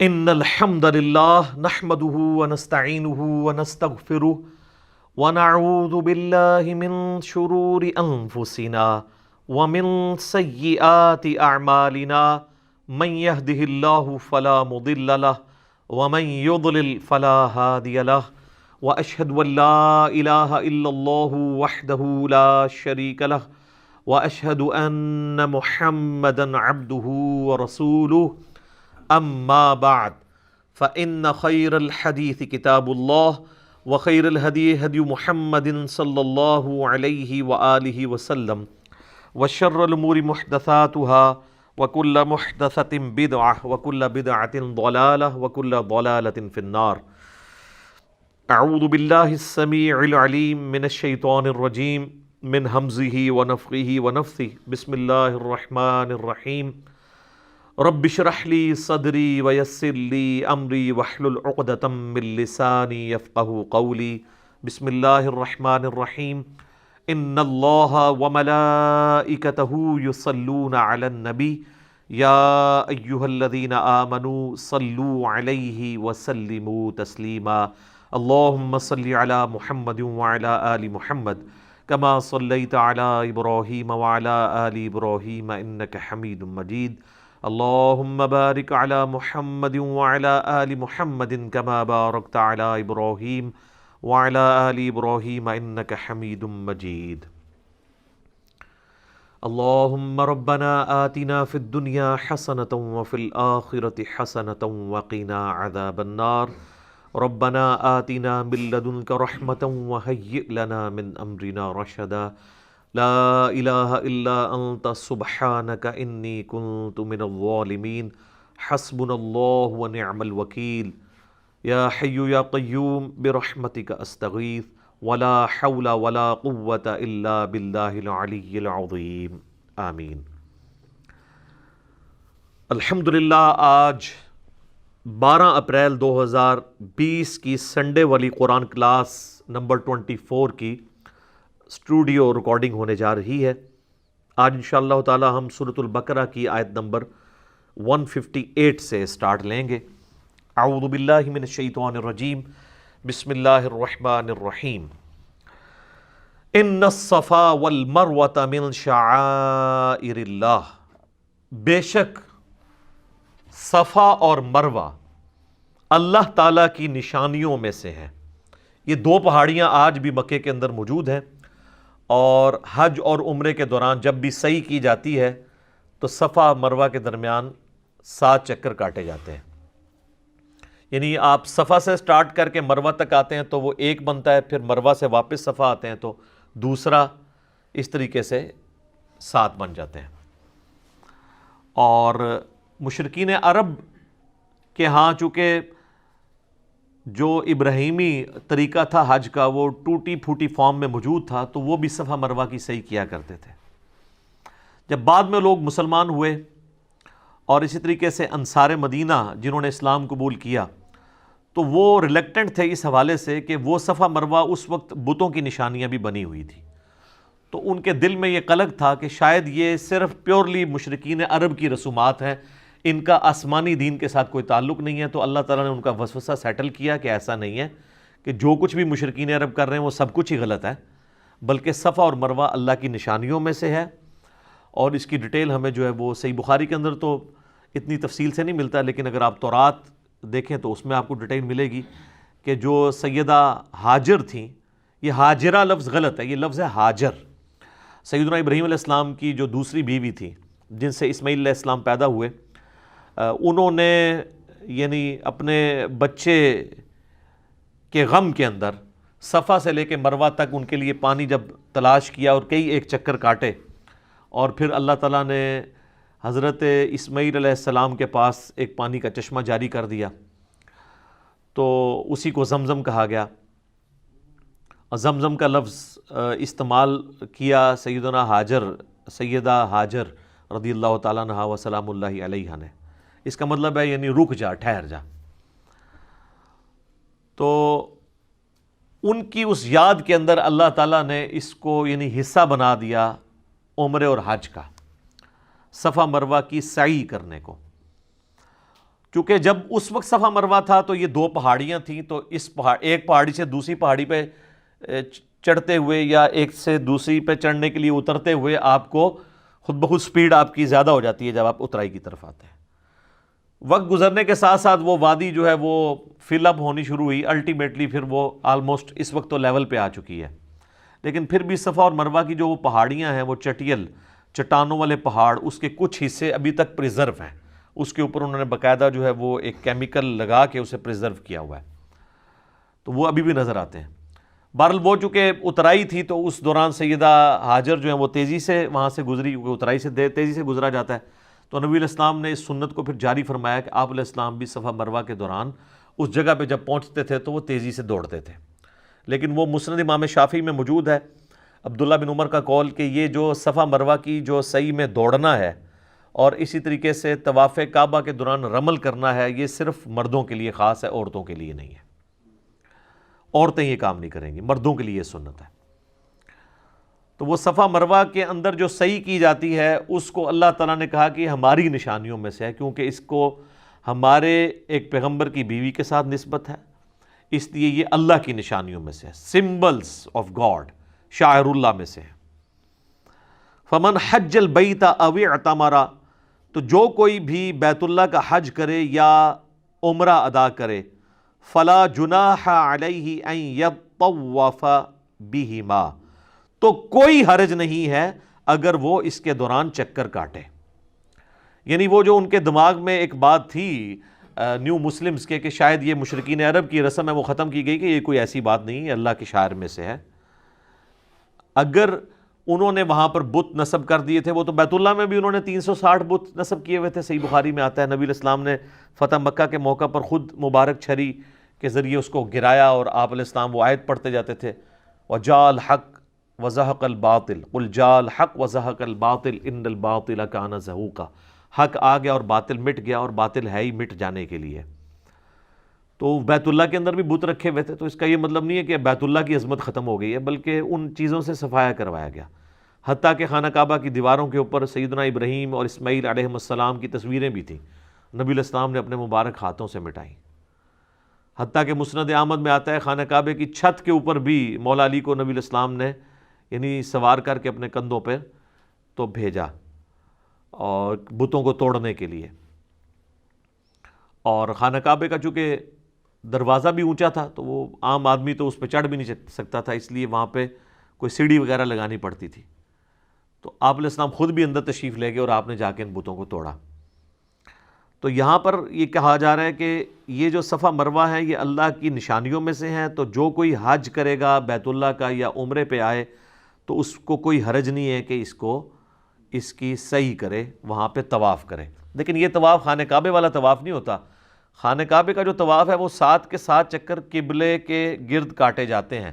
ان الحمد للہ نحمده ونستعینه ونستغفره ونعوذ باللہ من شرور انفسنا ومن سیئات اعمالنا من يهده الله فلا مضل له ومن يضلل فلا هادي له واشهد ان لا اله الا الله وحده لا شريك له واشهد ان محمدا عبده ورسوله اما بعد فان خير الحديث كتاب الله وخير الهدي هدي محمد صلى الله عليه واله وسلم وشر الامور محدثاتها وكل محدثة بدعة وكل بدعة ضلالة وكل ضلالة في النار. اعوذ بالله السميع العليم من الشيطان الرجيم من همزه ونفخه ونفثه. بسم الله الرحمن الرحيم. رب اشرح لي صدري ويسر لي امري واحلل عقدة من لساني يفقهوا قولي. بسم الله الرحمن الرحيم. ان الله وملائكته يصلون على النبي يا ايها الذين آمنوا صلوا عليه وسلموا تسليما. اللهم صل على محمد وعلى آل محمد كما صليت على ابراهيم وعلى آل ابراهيم انك حميد مجيد. اللهم بارك على محمد وعلى آل محمد كما باركت على إبراهيم وعلى آل إبراهيم إنك حميد مجيد. اللهم ربنا آتنا في الدنيا حسنة وفي الآخرة حسنة وقنا عذاب النار. ربنا آتنا من لدنك رحمة وهيئ لنا من أمرنا رشدا. لا الہ الا انت سبحانک انی کنت من الظالمین. حسبنا اللہ ونعم الوکیل. یا حی یا قیوم برحمتک استغیث ولا حول ولا قوة الا باللہ العلی العظیم. آمین. الحمدللہ آج 12 اپریل 2020 کی سنڈے والی قرآن کلاس نمبر 24 کی اسٹوڈیو ریکارڈنگ ہونے جا رہی ہے. آج انشاءاللہ تعالی ہم سورۃ البقرہ کی آیت نمبر 158 سے سٹارٹ لیں گے. اعوذ باللہ من الشیطان الرجیم. بسم اللہ الرحمن الرحیم. ان الصفا والمروۃ من شعائر اللہ. بے شک صفا اور مروہ اللہ تعالیٰ کی نشانیوں میں سے ہیں. یہ دو پہاڑیاں آج بھی مکے کے اندر موجود ہیں، اور حج اور عمرے کے دوران جب بھی سعی کی جاتی ہے تو صفا مروہ کے درمیان 7 چکر کاٹے جاتے ہیں. یعنی آپ صفا سے سٹارٹ کر کے مروہ تک آتے ہیں تو وہ ایک بنتا ہے، پھر مروہ سے واپس صفا آتے ہیں تو دوسرا، اس طریقے سے 7 بن جاتے ہیں. اور مشرکین عرب کے ہاں چونکہ جو ابراہیمی طریقہ تھا حج کا وہ ٹوٹی پھوٹی فارم میں موجود تھا، تو وہ بھی صفا مروہ کی صحیح کیا کرتے تھے. جب بعد میں لوگ مسلمان ہوئے اور اسی طریقے سے انصار مدینہ جنہوں نے اسلام قبول کیا، تو وہ ریلیکٹنٹ تھے اس حوالے سے کہ وہ صفا مروہ اس وقت بتوں کی نشانیاں بھی بنی ہوئی تھی. تو ان کے دل میں یہ قلق تھا کہ شاید یہ صرف پیورلی مشرکین عرب کی رسومات ہیں، ان کا آسمانی دین کے ساتھ کوئی تعلق نہیں ہے. تو اللہ تعالیٰ نے ان کا وسوسہ سیٹل کیا کہ ایسا نہیں ہے کہ جو کچھ بھی مشرکین عرب کر رہے ہیں وہ سب کچھ ہی غلط ہے، بلکہ صفا اور مروہ اللہ کی نشانیوں میں سے ہے. اور اس کی ڈیٹیل ہمیں جو ہے وہ صحیح بخاری کے اندر تو اتنی تفصیل سے نہیں ملتا، لیکن اگر آپ تورات دیکھیں تو اس میں آپ کو ڈیٹیل ملے گی کہ جو سیدہ ہاجر تھیں، یہ ہاجرہ لفظ غلط ہے، یہ لفظ ہے ہاجر. سیدنا ابراہیم علیہ السلام کی جو دوسری بیوی تھی جن سے اسماعیل علیہ السلام پیدا ہوئے، انہوں نے یعنی اپنے بچے کے غم کے اندر صفا سے لے کے مروہ تک ان کے لیے پانی جب تلاش کیا اور کئی ایک چکر کاٹے، اور پھر اللہ تعالیٰ نے حضرت اسماعیل علیہ السلام کے پاس ایک پانی کا چشمہ جاری کر دیا، تو اسی کو زمزم کہا گیا. اور زمزم کا لفظ استعمال کیا سیدہ ہاجر رضی اللہ تعالیٰ عنہا و سلام اللہ علیہا نے. اس کا مطلب ہے یعنی رک جا، ٹھہر جا. تو ان کی اس یاد کے اندر اللہ تعالیٰ نے اس کو یعنی حصہ بنا دیا عمرے اور حج کا، صفا مروہ کی سعی کرنے کو. چونکہ جب اس وقت صفا مروہ تھا تو یہ دو پہاڑیاں تھیں، تو ایک پہاڑی سے دوسری پہاڑی پہ چڑھتے ہوئے یا ایک سے دوسری پہ چڑھنے کے لیے اترتے ہوئے آپ کو خود بخود سپیڈ آپ کی زیادہ ہو جاتی ہے جب آپ اترائی کی طرف آتے ہیں۔ وقت گزرنے کے ساتھ ساتھ وہ وادی جو ہے وہ فل اپ ہونی شروع ہوئی، الٹیمیٹلی پھر وہ آلموسٹ اس وقت تو لیول پہ آ چکی ہے، لیکن پھر بھی صفا اور مروہ کی جو وہ پہاڑیاں ہیں، وہ چٹیل چٹانوں والے پہاڑ، اس کے کچھ حصے ابھی تک پریزرو ہیں، اس کے اوپر انہوں نے باقاعدہ جو ہے وہ ایک کیمیکل لگا کے اسے پریزرو کیا ہوا ہے، تو وہ ابھی بھی نظر آتے ہیں۔ بہرحال وہ چونکہ اترائی تھی تو اس دوران سیدہ ہاجر جو ہیں وہ تیزی سے وہاں سے گزری، کیونکہ اترائی سے تیزی سے گزرا جاتا ہے، تو نبی علیہ السلام نے اس سنت کو پھر جاری فرمایا کہ آپ علیہ السلام بھی صفا مروہ کے دوران اس جگہ پہ جب پہنچتے تھے تو وہ تیزی سے دوڑتے تھے۔ لیکن وہ مسند امام شافعی میں موجود ہے عبداللہ بن عمر کا قول کہ یہ جو صفا مروہ کی جو سعی میں دوڑنا ہے اور اسی طریقے سے طواف کعبہ کے دوران رمل کرنا ہے، یہ صرف مردوں کے لیے خاص ہے، عورتوں کے لیے نہیں ہے۔ عورتیں یہ کام نہیں کریں گی، مردوں کے لیے یہ سنت ہے۔ تو وہ صفا مروہ کے اندر جو سعی کی جاتی ہے اس کو اللہ تعالیٰ نے کہا کہ ہماری نشانیوں میں سے ہے، کیونکہ اس کو ہمارے ایک پیغمبر کی بیوی کے ساتھ نسبت ہے، اس لیے یہ اللہ کی نشانیوں میں سے ہے، سمبلز آف گاڈ، شاعر اللہ میں سے ہے۔ فمن حج البیت او اعتمر، تو جو کوئی بھی بیت اللہ کا حج کرے یا عمرہ ادا کرے، فلا جناح علیہ ان یطوف بہما، تو کوئی حرج نہیں ہے اگر وہ اس کے دوران چکر کاٹے۔ یعنی وہ جو ان کے دماغ میں ایک بات تھی نیو مسلمز کے کہ شاید یہ مشرکین عرب کی رسم ہے، وہ ختم کی گئی کہ یہ کوئی ایسی بات نہیں ہے، اللہ کے شاعر میں سے ہے۔ اگر انہوں نے وہاں پر بت نصب کر دیے تھے، وہ تو بیت اللہ میں بھی انہوں نے 360 بت نصب کیے ہوئے تھے، صحیح بخاری میں آتا ہے نبی علیہ السلام نے فتح مکہ کے موقع پر خود مبارک چھری کے ذریعے اس کو گرایا، اور آپ علیہ السلام وہ آیت پڑھتے جاتے تھے، وَجَاءَ الْحَقُّ وَزَهَقَ الْبَاطِلُ قُلْ جَاءَ الْحَقُّ وَزَهَقَ الْبَاطِلُ إِنَّ الْبَاطِلَ كَانَ زَهُوقًا، حق آ گیا اور باطل مٹ گیا، اور باطل ہے ہی مٹ جانے کے لیے۔ تو بیت اللہ کے اندر بھی بت رکھے ہوئے تھے، تو اس کا یہ مطلب نہیں ہے کہ بیت اللہ کی عظمت ختم ہو گئی ہے، بلکہ ان چیزوں سے صفایا کروایا گیا۔ حتیٰ کہ خانہ کعبہ کی دیواروں کے اوپر سیدنا ابراہیم اور اسماعیل علیہ السلام کی تصویریں بھی تھیں، نبی علیہ السلام نے اپنے مبارک ہاتھوں سے مٹائیں۔ حتیٰ کہ مسند احمد میں آتا ہے خانہ کعبے کی چھت کے اوپر بھی مولا علی کو نبی علیہ السلام نے یعنی سوار کر کے اپنے کندھوں پہ تو بھیجا اور بتوں کو توڑنے کے لیے۔ اور خانہ کعبے کا چونکہ دروازہ بھی اونچا تھا تو وہ عام آدمی تو اس پہ چڑھ بھی نہیں سکتا تھا، اس لیے وہاں پہ کوئی سیڑھی وغیرہ لگانی پڑتی تھی، تو آپ علیہ السلام خود بھی اندر تشریف لے گئے اور آپ نے جا کے ان بتوں کو توڑا۔ تو یہاں پر یہ کہا جا رہا ہے کہ یہ جو صفا مروہ ہے یہ اللہ کی نشانیوں میں سے ہیں، تو جو کوئی حج کرے گا بیت اللہ کا یا عمرے پہ آئے تو اس کو کوئی حرج نہیں ہے کہ اس کی سعی کرے، وہاں پہ طواف کرے۔ لیکن یہ طواف خانہ کعبے والا طواف نہیں ہوتا، خانہ کعبے کا جو طواف ہے وہ 7 کے 7 چکر قبلے کے گرد کاٹے جاتے ہیں،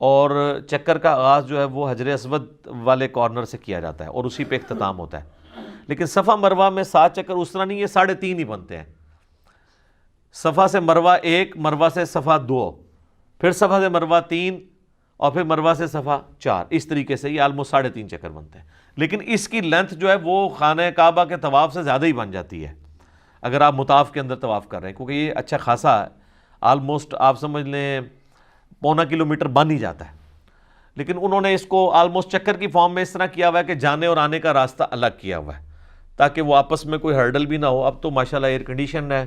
اور چکر کا آغاز جو ہے وہ حجر اسود والے کارنر سے کیا جاتا ہے اور اسی پہ اختتام ہوتا ہے۔ لیکن صفا مروہ میں 7 چکر اس طرح نہیں، یہ 3.5 ہی بنتے ہیں، صفا سے مروہ 1، مروہ سے صفا 2، پھر صفا سے مروہ 3، اور پھر مروہ سے صفا 4، اس طریقے سے یہ آلموسٹ 3.5 چکر بنتے ہیں۔ لیکن اس کی لینتھ جو ہے وہ خانہ کعبہ کے طواف سے زیادہ ہی بن جاتی ہے اگر آپ مطاف کے اندر طواف کر رہے ہیں، کیونکہ یہ اچھا خاصا ہے، آلموسٹ آپ سمجھ لیں 1.25 کلومیٹر بن ہی جاتا ہے۔ لیکن انہوں نے اس کو آلموسٹ چکر کی فارم میں اس طرح کیا ہوا ہے کہ جانے اور آنے کا راستہ الگ کیا ہوا ہے تاکہ وہ آپس میں کوئی ہرڈل بھی نہ ہو۔ اب تو ماشاءاللہ ایئر کنڈیشن ہے،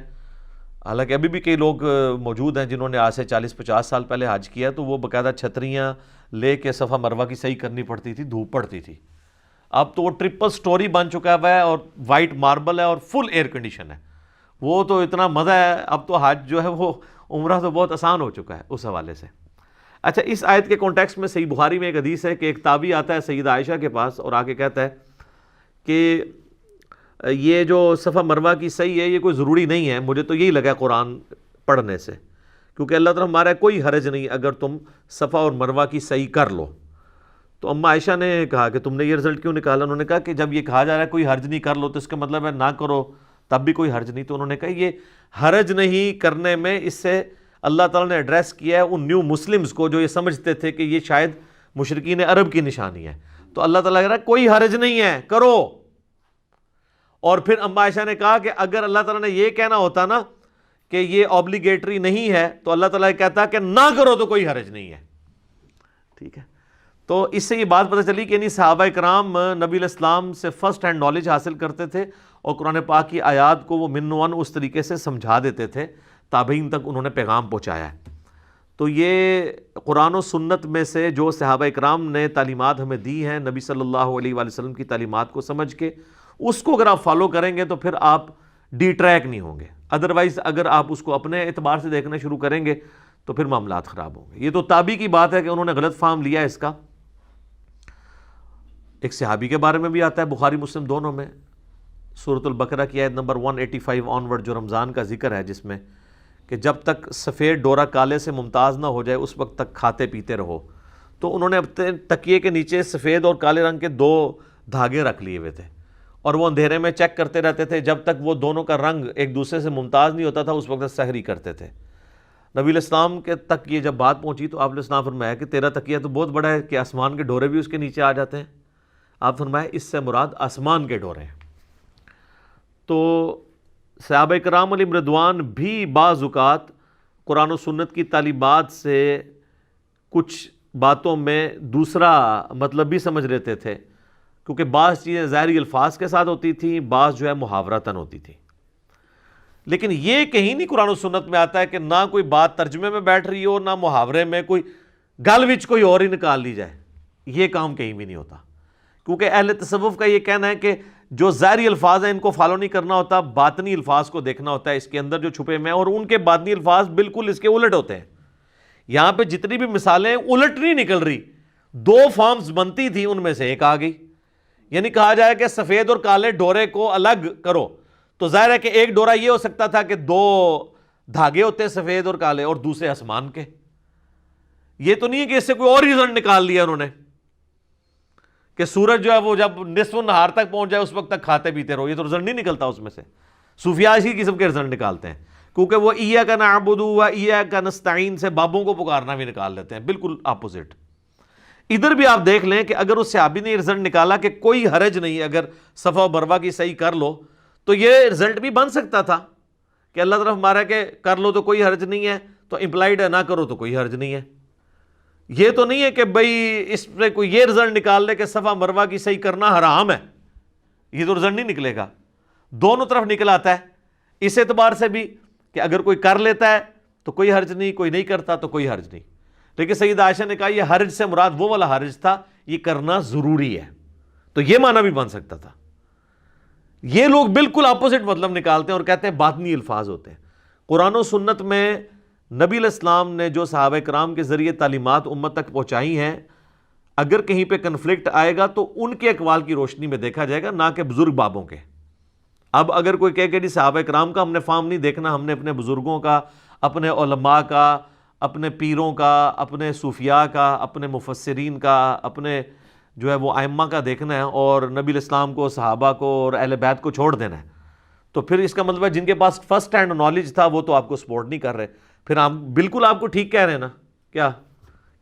حالانکہ ابھی بھی کئی لوگ موجود ہیں جنہوں نے آج سے 40-50 سال پہلے حج کیا، تو وہ باقاعدہ چھتریاں لے کے صفا مروہ کی صحیح کرنی پڑتی تھی، دھوپ پڑتی تھی۔ اب تو وہ ٹرپل سٹوری بن چکا ہوا ہے اور وائٹ ماربل ہے اور فل ایئر کنڈیشن ہے، وہ تو اتنا مزہ ہے۔ اب تو حج جو ہے وہ عمرہ تو بہت آسان ہو چکا ہے اس حوالے سے۔ اچھا، اس آیت کے کانٹیکسٹ میں صحیح بخاری میں ایک حدیث ہے کہ ایک تابعی آتا ہے سیدہ عائشہ کے پاس اور آگے کہتا ہے کہ یہ جو صفا مروہ کی صحیح ہے یہ کوئی ضروری نہیں ہے، مجھے تو یہی لگا قرآن پڑھنے سے، کیونکہ اللہ تعالیٰ ہمارا کوئی حرج نہیں اگر تم صفا اور مروہ کی صحیح کر لو۔ تو اماں عائشہ نے کہا کہ تم نے یہ رزلٹ کیوں نکالا؟ انہوں نے کہا کہ جب یہ کہا جا رہا ہے کوئی حرج نہیں کر لو تو اس کا مطلب ہے نہ کرو تب بھی کوئی حرج نہیں۔ تو انہوں نے کہا یہ حرج نہیں کرنے میں اس سے اللہ تعالیٰ نے ایڈریس کیا ہے ان نیو مسلمز کو جو یہ سمجھتے تھے کہ یہ شاید مشرکین عرب کی نشانی ہے، تو اللہ تعالیٰ کہہ رہا ہے کوئی حرج نہیں ہے، کرو۔ اور پھر اما عائشہ نے کہا کہ اگر اللہ تعالیٰ نے یہ کہنا ہوتا نا کہ یہ اوبلیگیٹری نہیں ہے تو اللہ تعالیٰ کہتا کہ نہ کرو تو کوئی حرج نہیں ہے. ٹھیک ہے, تو اس سے یہ بات پتہ چلی کہ یعنی صحابہ کرام نبی علیہ السلام سے فرسٹ ہینڈ نالج حاصل کرتے تھے اور قرآن پاک کی آیات کو وہ من و عن اس طریقے سے سمجھا دیتے تھے, تابعین تک انہوں نے پیغام پہنچایا ہے. تو یہ قرآن و سنت میں سے جو صحابہ کرام نے تعلیمات ہمیں دی ہیں نبی صلی اللہ علیہ وآلہ وسلم کی تعلیمات کو سمجھ کے, اس کو اگر آپ فالو کریں گے تو پھر آپ ڈی ٹریک نہیں ہوں گے. ادروائز اگر آپ اس کو اپنے اعتبار سے دیکھنا شروع کریں گے تو پھر معاملات خراب ہوں گے. یہ تو تابعی کی بات ہے کہ انہوں نے غلط فہم لیا اس کا. ایک صحابی کے بارے میں بھی آتا ہے بخاری مسلم دونوں میں, سورۃ البقرہ کی آیت نمبر 185 آنورڈ, جو رمضان کا ذکر ہے, جس میں کہ جب تک سفید ڈورا کالے سے ممتاز نہ ہو جائے اس وقت تک کھاتے پیتے رہو. تو انہوں نے اپنے تکیے کے نیچے سفید اور کالے رنگ کے 2 دھاگے رکھ لیے ہوئے تھے اور وہ اندھیرے میں چیک کرتے رہتے تھے جب تک وہ دونوں کا رنگ ایک دوسرے سے ممتاز نہیں ہوتا تھا, اس وقت سحری کرتے تھے. نبی علیہ السلام کے تک یہ جب بات پہنچی تو آپ علیہ السلام فرمایا کہ تیرا تکیہ تو بہت بڑا ہے کہ آسمان کے ڈورے بھی اس کے نیچے آ جاتے ہیں. آپ فرمایا اس سے مراد آسمان کے ڈورے ہیں. تو صحابہ کرام علیہم رضوان بھی بعض اوقات قرآن و سنت کی تعلیمات سے کچھ باتوں میں دوسرا مطلب بھی سمجھ لیتے تھے, کیونکہ بعض چیزیں ظاہری الفاظ کے ساتھ ہوتی تھیں, بعض جو ہے محاورتاً ہوتی تھیں. لیکن یہ کہیں نہیں قرآن و سنت میں آتا ہے کہ نہ کوئی بات ترجمے میں بیٹھ رہی ہو, نہ محاورے میں کوئی گل وچ کوئی اور ہی نکال لی جائے. یہ کام کہیں بھی نہیں ہوتا, کیونکہ اہل تصوف کا یہ کہنا ہے کہ جو ظاہری الفاظ ہیں ان کو فالو نہیں کرنا ہوتا, باطنی الفاظ کو دیکھنا ہوتا ہے, اس کے اندر جو چھپے ہوئے ہیں, اور ان کے باطنی الفاظ بالکل اس کے الٹ ہوتے ہیں. یہاں پہ جتنی بھی مثالیں الٹ نہیں نکل رہی, 2 فارمز بنتی تھی ان میں سے ایک آ گئی. یعنی کہا جائے کہ سفید اور کالے ڈورے کو الگ کرو, تو ظاہر ہے کہ ایک ڈورا یہ ہو سکتا تھا کہ 2 دھاگے ہوتے ہیں سفید اور کالے اور دوسرے آسمان کے. یہ تو نہیں ہے کہ اس سے کوئی اور ریزلٹ نکال لیا انہوں نے کہ سورج جو ہے وہ جب نصف النہار تک پہنچ جائے اس وقت تک کھاتے پیتے رہو. یہ تو رزلٹ نہیں نکلتا اس میں سے. صوفیاء اسی قسم کے رزلٹ نکالتے ہیں, کیونکہ وہ ایاک نعبد و ایاک نستعین سے بابوں کو پکارنا بھی نکال لیتے ہیں, بالکل اپوزٹ. ادھر بھی آپ دیکھ لیں کہ اگر اس صحابی نے رزلٹ نکالا کہ کوئی حرج نہیں اگر صفا و مروہ کی صحیح کر لو, تو یہ رزلٹ بھی بن سکتا تھا کہ اللہ طرف ہمارا کہ کر لو تو کوئی حرج نہیں ہے, تو امپلائڈ ہے نہ کرو تو کوئی حرج نہیں ہے. یہ تو نہیں ہے کہ بھئی اس پہ کوئی یہ رزلٹ نکال لے کہ صفا مروہ کی صحیح کرنا حرام ہے. یہ تو رزلٹ نہیں نکلے گا, دونوں طرف نکل آتا ہے. اس اعتبار سے بھی کہ اگر کوئی کر لیتا ہے تو کوئی حرج نہیں, کوئی نہیں کرتا تو کوئی حرج نہیں. لیکن سیدہ عائشہ نے کہا یہ حرج سے مراد وہ والا حرج تھا, یہ کرنا ضروری ہے. تو یہ معنی بھی بن سکتا تھا. یہ لوگ بالکل اپوزٹ مطلب نکالتے ہیں اور کہتے ہیں باطنی الفاظ ہوتے ہیں. قرآن و سنت میں نبی علیہ السلام نے جو صحابہ کرام کے ذریعے تعلیمات امت تک پہنچائی ہیں, اگر کہیں پہ کنفلکٹ آئے گا تو ان کے اقوال کی روشنی میں دیکھا جائے گا, نہ کہ بزرگ بابوں کے. اب اگر کوئی کہے کہ جی صحابہ کرام کا ہم نے فارم نہیں دیکھنا, ہم نے اپنے بزرگوں کا, اپنے علماء کا, اپنے پیروں کا, اپنے صوفیاء کا, اپنے مفسرین کا, اپنے جو ہے وہ ائمہ کا دیکھنا ہے, اور نبی علیہ السلام کو, صحابہ کو اور اہل بیت کو چھوڑ دینا ہے, تو پھر اس کا مطلب ہے جن کے پاس فرسٹ ہینڈ نالج تھا وہ تو آپ کو سپورٹ نہیں کر رہے. پھر ہم بالکل آپ کو ٹھیک کہہ رہے ہیں نا, کیا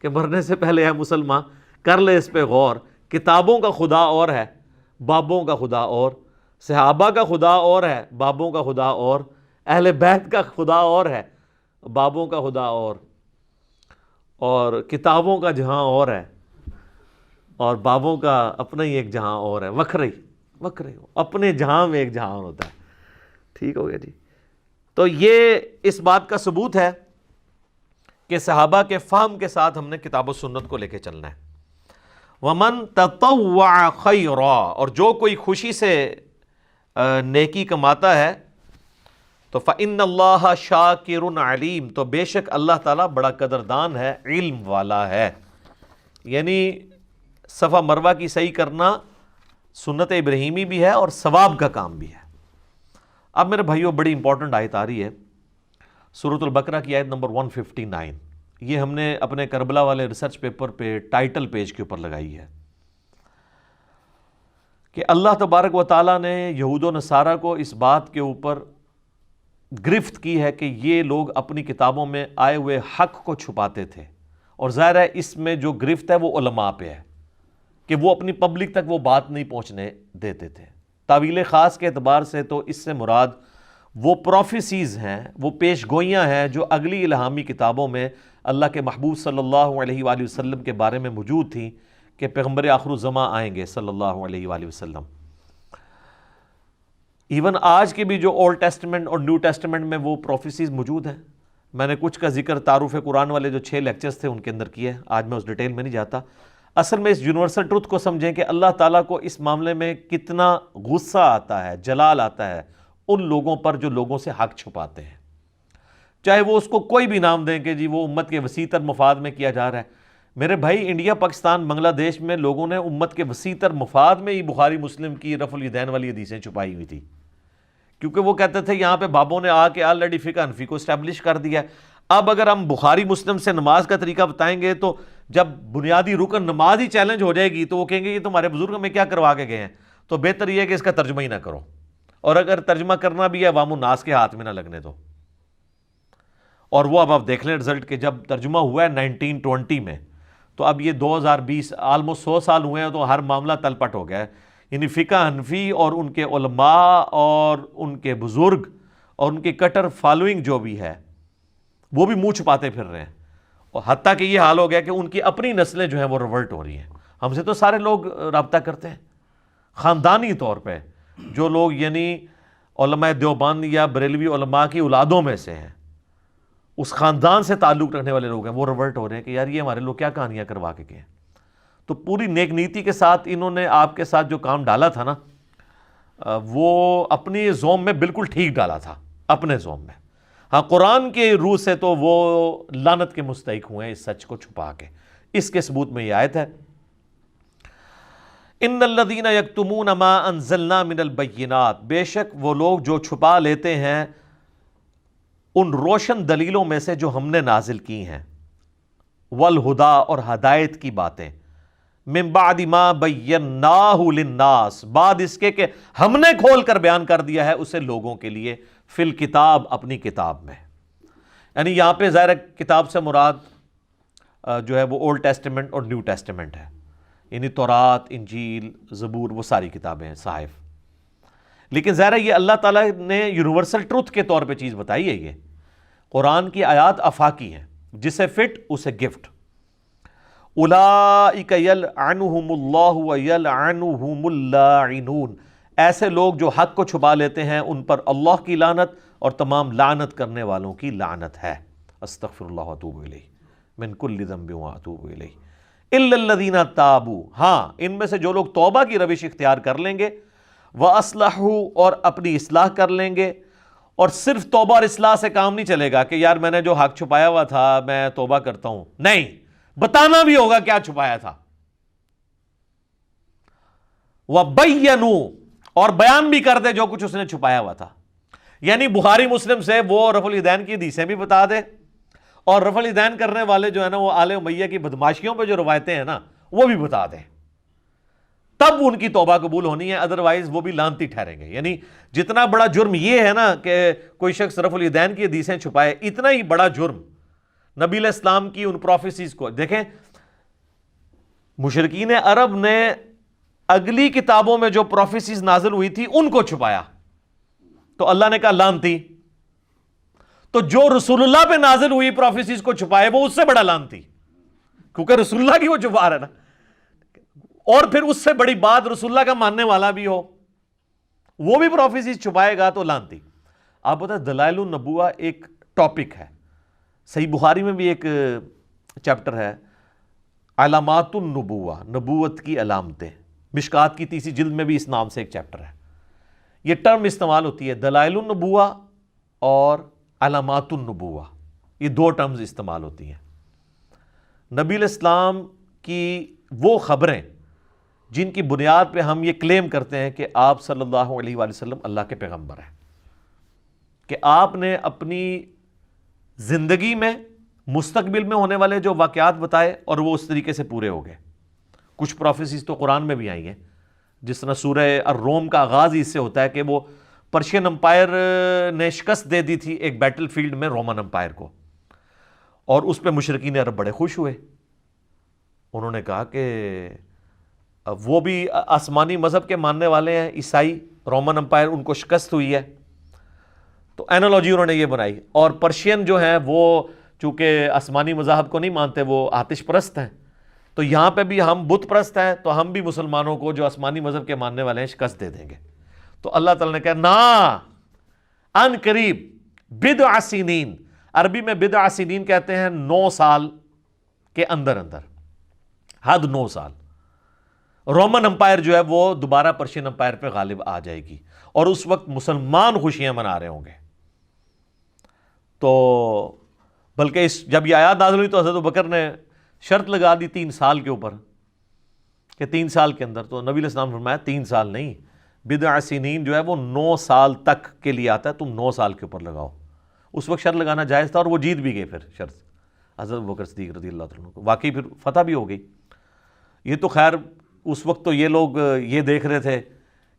کہ مرنے سے پہلے ہے مسلمان کر لے اس پہ غور. کتابوں کا خدا اور ہے, بابوں کا خدا اور, صحابہ کا خدا اور ہے, بابوں کا خدا اور, اہل بیت کا خدا اور ہے, بابوں کا خدا اور کتابوں کا جہاں اور ہے, اور بابوں کا اپنا ہی ایک جہاں اور ہے. وکھرے اپنے جہاں میں ایک جہاں اور ہوتا ہے. ٹھیک ہو گیا جی. تو یہ اس بات کا ثبوت ہے کہ صحابہ کے فہم کے ساتھ ہم نے کتاب و سنت کو لے کے چلنا ہے. وَمَن تَطَوَّعَ خَيْرًا, اور جو کوئی خوشی سے نیکی کماتا ہے تو فَإِنَّ اللَّهَ شَاكِرٌ عَلِيمٌ, تو بے شک اللہ تعالیٰ بڑا قدردان ہے, علم والا ہے. یعنی صفا مروہ کی صحیح کرنا سنت ابراہیمی بھی ہے اور ثواب کا کام بھی ہے. اب میرے بھائیوں بڑی امپورٹنٹ آیت آ رہی ہے, سورۃ البقرہ کی آیت نمبر 159. یہ ہم نے اپنے کربلا والے ریسرچ پیپر پہ ٹائٹل پیج کے اوپر لگائی ہے کہ اللہ تبارک و تعالیٰ نے یہود و نصارہ کو اس بات کے اوپر گرفت کی ہے کہ یہ لوگ اپنی کتابوں میں آئے ہوئے حق کو چھپاتے تھے, اور ظاہر ہے اس میں جو گرفت ہے وہ علماء پہ ہے کہ وہ اپنی پبلک تک وہ بات نہیں پہنچنے دیتے تھے. تعویل خاص کے اعتبار سے تو اس سے مراد وہ پروفیسیز ہیں، وہ پیش گوئیاں ہیں جو اگلی الہامی کتابوں میں اللہ کے محبوب صلی اللہ علیہ وآلہ وسلم کے بارے میں موجود تھیں کہ پیغمبر آخر الزماں آئیں گے صلی اللہ علیہ وآلہ وسلم۔ ایون آج کے بھی جو اولڈ ٹیسٹمنٹ اور نیو ٹیسٹمنٹ میں وہ پروفیسیز موجود ہیں۔ میں نے کچھ کا ذکر تعارف قرآن والے جو 6 لیکچرز تھے ان کے اندر کیا ہے، آج میں اس ڈیٹیل میں نہیں جاتا۔ اصل میں اس یونیورسل ٹروتھ کو سمجھیں کہ اللہ تعالیٰ کو اس معاملے میں کتنا غصہ آتا ہے، جلال آتا ہے ان لوگوں پر جو لوگوں سے حق چھپاتے ہیں، چاہے وہ اس کو کوئی بھی نام دیں کہ جی وہ امت کے وسیع تر مفاد میں کیا جا رہا ہے۔ میرے بھائی، انڈیا، پاکستان، بنگلہ دیش میں لوگوں نے امت کے وسیع تر مفاد میں ہی بخاری مسلم کی رفع الیدین والی حدیثیں چھپائی ہوئی تھی، کیونکہ وہ کہتے تھے یہاں پہ بابوں نے آ کے آلریڈی فقہ حنفی کو اسٹیبلش کر دیا ہے۔ اب اگر ہم بخاری مسلم سے نماز کا طریقہ بتائیں گے تو جب بنیادی رکن نماز ہی چیلنج ہو جائے گی تو وہ کہیں گے یہ تمہارے بزرگ ہمیں کیا کروا کے گئے ہیں، تو بہتر یہ ہے کہ اس کا ترجمہ ہی نہ کرو، اور اگر ترجمہ کرنا بھی ہے عوام الناس کے ہاتھ میں نہ لگنے دو۔ اور وہ اب آپ دیکھ لیں رزلٹ کہ جب ترجمہ ہوا ہے 1920 میں، تو اب یہ 2020 آلموسٹ 100 سال ہوئے ہیں، تو ہر معاملہ تل پٹ ہو گیا ہے۔ یعنی فقہ حنفی اور ان کے علماء اور ان کے بزرگ اور ان کی کٹر فالوئنگ جو بھی ہے وہ بھی منہ چھپاتے پھر رہے ہیں، اور حتیٰ کہ یہ حال ہو گیا کہ ان کی اپنی نسلیں جو ہیں وہ ریورٹ ہو رہی ہیں۔ ہم سے تو سارے لوگ رابطہ کرتے ہیں خاندانی طور پہ، جو لوگ یعنی علماء دیوبند یا بریلوی علماء کی اولادوں میں سے ہیں، اس خاندان سے تعلق رکھنے والے لوگ ہیں، وہ ریورٹ ہو رہے ہیں کہ یار یہ ہمارے لوگ کیا کہانیاں کروا کے گئے ہیں۔ تو پوری نیک نیتی کے ساتھ انہوں نے آپ کے ساتھ جو کام ڈالا تھا نا، وہ اپنی زوم میں بالکل ٹھیک ڈالا تھا، اپنے زوم میں۔ ہاں، قرآن کے روح سے تو وہ لعنت کے مستحق ہوئے ہیں اس سچ کو چھپا کے۔ اس کے ثبوت میں یہ آیت ہے، ان الذین یکتمون ما انزلنا من البینات، بے شک وہ لوگ جو چھپا لیتے ہیں ان روشن دلیلوں میں سے جو ہم نے نازل کی ہیں، والہدا، اور ہدایت کی باتیں، من بعد ما بیناہ للناس، بعد اس کے کہ ہم نے کھول کر بیان کر دیا ہے اسے لوگوں کے لیے، فی الکتاب، اپنی کتاب میں۔ یعنی یہاں پہ ظاہر کتاب سے مراد جو ہے وہ اولڈ ٹیسٹمنٹ اور نیو ٹیسٹمنٹ ہے، یعنی تورات، انجیل، زبور، وہ ساری کتابیں ہیں، صحائف۔ لیکن ظاہر یہ اللہ تعالیٰ نے یونیورسل ٹروتھ کے طور پہ چیز بتائی ہے۔ یہ قرآن کی آیات آفاقی ہیں، جسے فٹ اسے گفٹ۔ اولئک یلعنہم اللہ ویلعنہم اللاعنون، ایسے لوگ جو حق کو چھپا لیتے ہیں ان پر اللہ کی لعنت اور تمام لعنت کرنے والوں کی لعنت ہے۔ استغفر اللہ واتوب الیہ من کل ذنب واتوب الیہ الا الذین تابوا، ہاں ان میں سے جو لوگ توبہ کی روش اختیار کر لیں گے، واصلحوا، اور اپنی اصلاح کر لیں گے۔ اور صرف توبہ اور اصلاح سے کام نہیں چلے گا کہ یار میں نے جو حق چھپایا ہوا تھا میں توبہ کرتا ہوں، نہیں، بتانا بھی ہوگا کیا چھپایا تھا۔ وَبَيَّنُوا، اور بیان بھی کر دے جو کچھ اس نے چھپایا ہوا تھا۔ یعنی بخاری مسلم سے وہ رفع الیدین کی حدیثیں بھی بتا دے، اور رفع الیدین کرنے والے جو ہے نا وہ آل امیہ کی بدماشیوں پہ جو روایتیں ہیں نا وہ بھی بتا دیں، تب ان کی توبہ قبول ہونی ہے، ادروائز وہ بھی لعنتی ٹھہریں گے۔ یعنی جتنا بڑا جرم یہ ہے نا کہ کوئی شخص رفع الیدین کی حدیثیں چھپائے، اتنا ہی بڑا جرم نبی علیہ السلام کی ان پروفیسیز کو دیکھیں۔ مشرکین عرب نے اگلی کتابوں میں جو پروفیسیز نازل ہوئی تھی ان کو چھپایا، تو اللہ نے کہا لعنتی۔ تو جو رسول اللہ پہ نازل ہوئی پروفیسیز کو چھپائے وہ اس سے بڑا لعنتی، کیونکہ رسول اللہ کی وہ چھپا رہا ہے نا۔ اور پھر اس سے بڑی بات رسول اللہ کا ماننے والا بھی ہو وہ بھی پروفیسیز چھپائے گا تو لعنتی۔ آپ بتائیں دلائل النبوہ ایک ٹاپک ہے، صحیح بخاری میں بھی ایک چیپٹر ہے علامات النبوہ، نبوت کی علامتیں، مشکات کی 30 جلد میں بھی اس نام سے ایک چیپٹر ہے۔ یہ ٹرم استعمال ہوتی ہے، دلائل النبوہ اور علامات النبوہ، یہ 2 ٹرمز استعمال ہوتی ہیں۔ نبی علیہ السلام کی وہ خبریں جن کی بنیاد پہ ہم یہ کلیم کرتے ہیں کہ آپ صلی اللہ علیہ وآلہ وسلم اللہ کے پیغمبر ہیں، کہ آپ نے اپنی زندگی میں مستقبل میں ہونے والے جو واقعات بتائے اور وہ اس طریقے سے پورے ہو گئے۔ کچھ پروفیسیز تو قرآن میں بھی آئی ہیں، جس طرح سورہ الروم کا آغاز ہی اس سے ہوتا ہے کہ وہ پرشین امپائر نے شکست دے دی تھی ایک بیٹل فیلڈ میں رومن امپائر کو، اور اس پہ مشرکین عرب بڑے خوش ہوئے۔ انہوں نے کہا کہ وہ بھی آسمانی مذہب کے ماننے والے ہیں، عیسائی، رومن امپائر ان کو شکست ہوئی ہے، تو اینالوجی انہوں نے یہ بنائی. اور پرشین جو ہیں وہ چونکہ آسمانی مذاہب کو نہیں مانتے، وہ آتش پرست ہیں، تو یہاں پہ بھی ہم بت پرست ہیں، تو ہم بھی مسلمانوں کو جو آسمانی مذہب کے ماننے والے ہیں شکست دے دیں گے. تو اللہ تعالیٰ نے کہا نا، ان قریب، بضع سنین، عربی میں بضع سنین کہتے ہیں 9 سال کے اندر اندر، حد 9 سال. رومن امپائر جو ہے وہ دوبارہ پرشین امپائر پہ غالب آ جائے گی، اور اس وقت مسلمان خوشیاں منا رہے ہوں گے. تو بلکہ جب یہ آیات نازل ہوئی تو حضرت ابوبکر نے شرط لگا دی 3 سال کے اوپر، کہ 3 سال کے اندر. تو نبی علیہ السلام نے فرمایا 3 سال نہیں، بضع سنین جو ہے وہ 9 سال تک کے لیے آتا ہے، تم 9 سال کے اوپر لگاؤ. اس وقت شرط لگانا جائز تھا، اور وہ جیت بھی گئے پھر شرط حضرت ابوبکر صدیق رضی اللہ عنہ کو. واقعی پھر فتح بھی ہو گئی. یہ تو خیر اس وقت تو یہ لوگ یہ دیکھ رہے تھے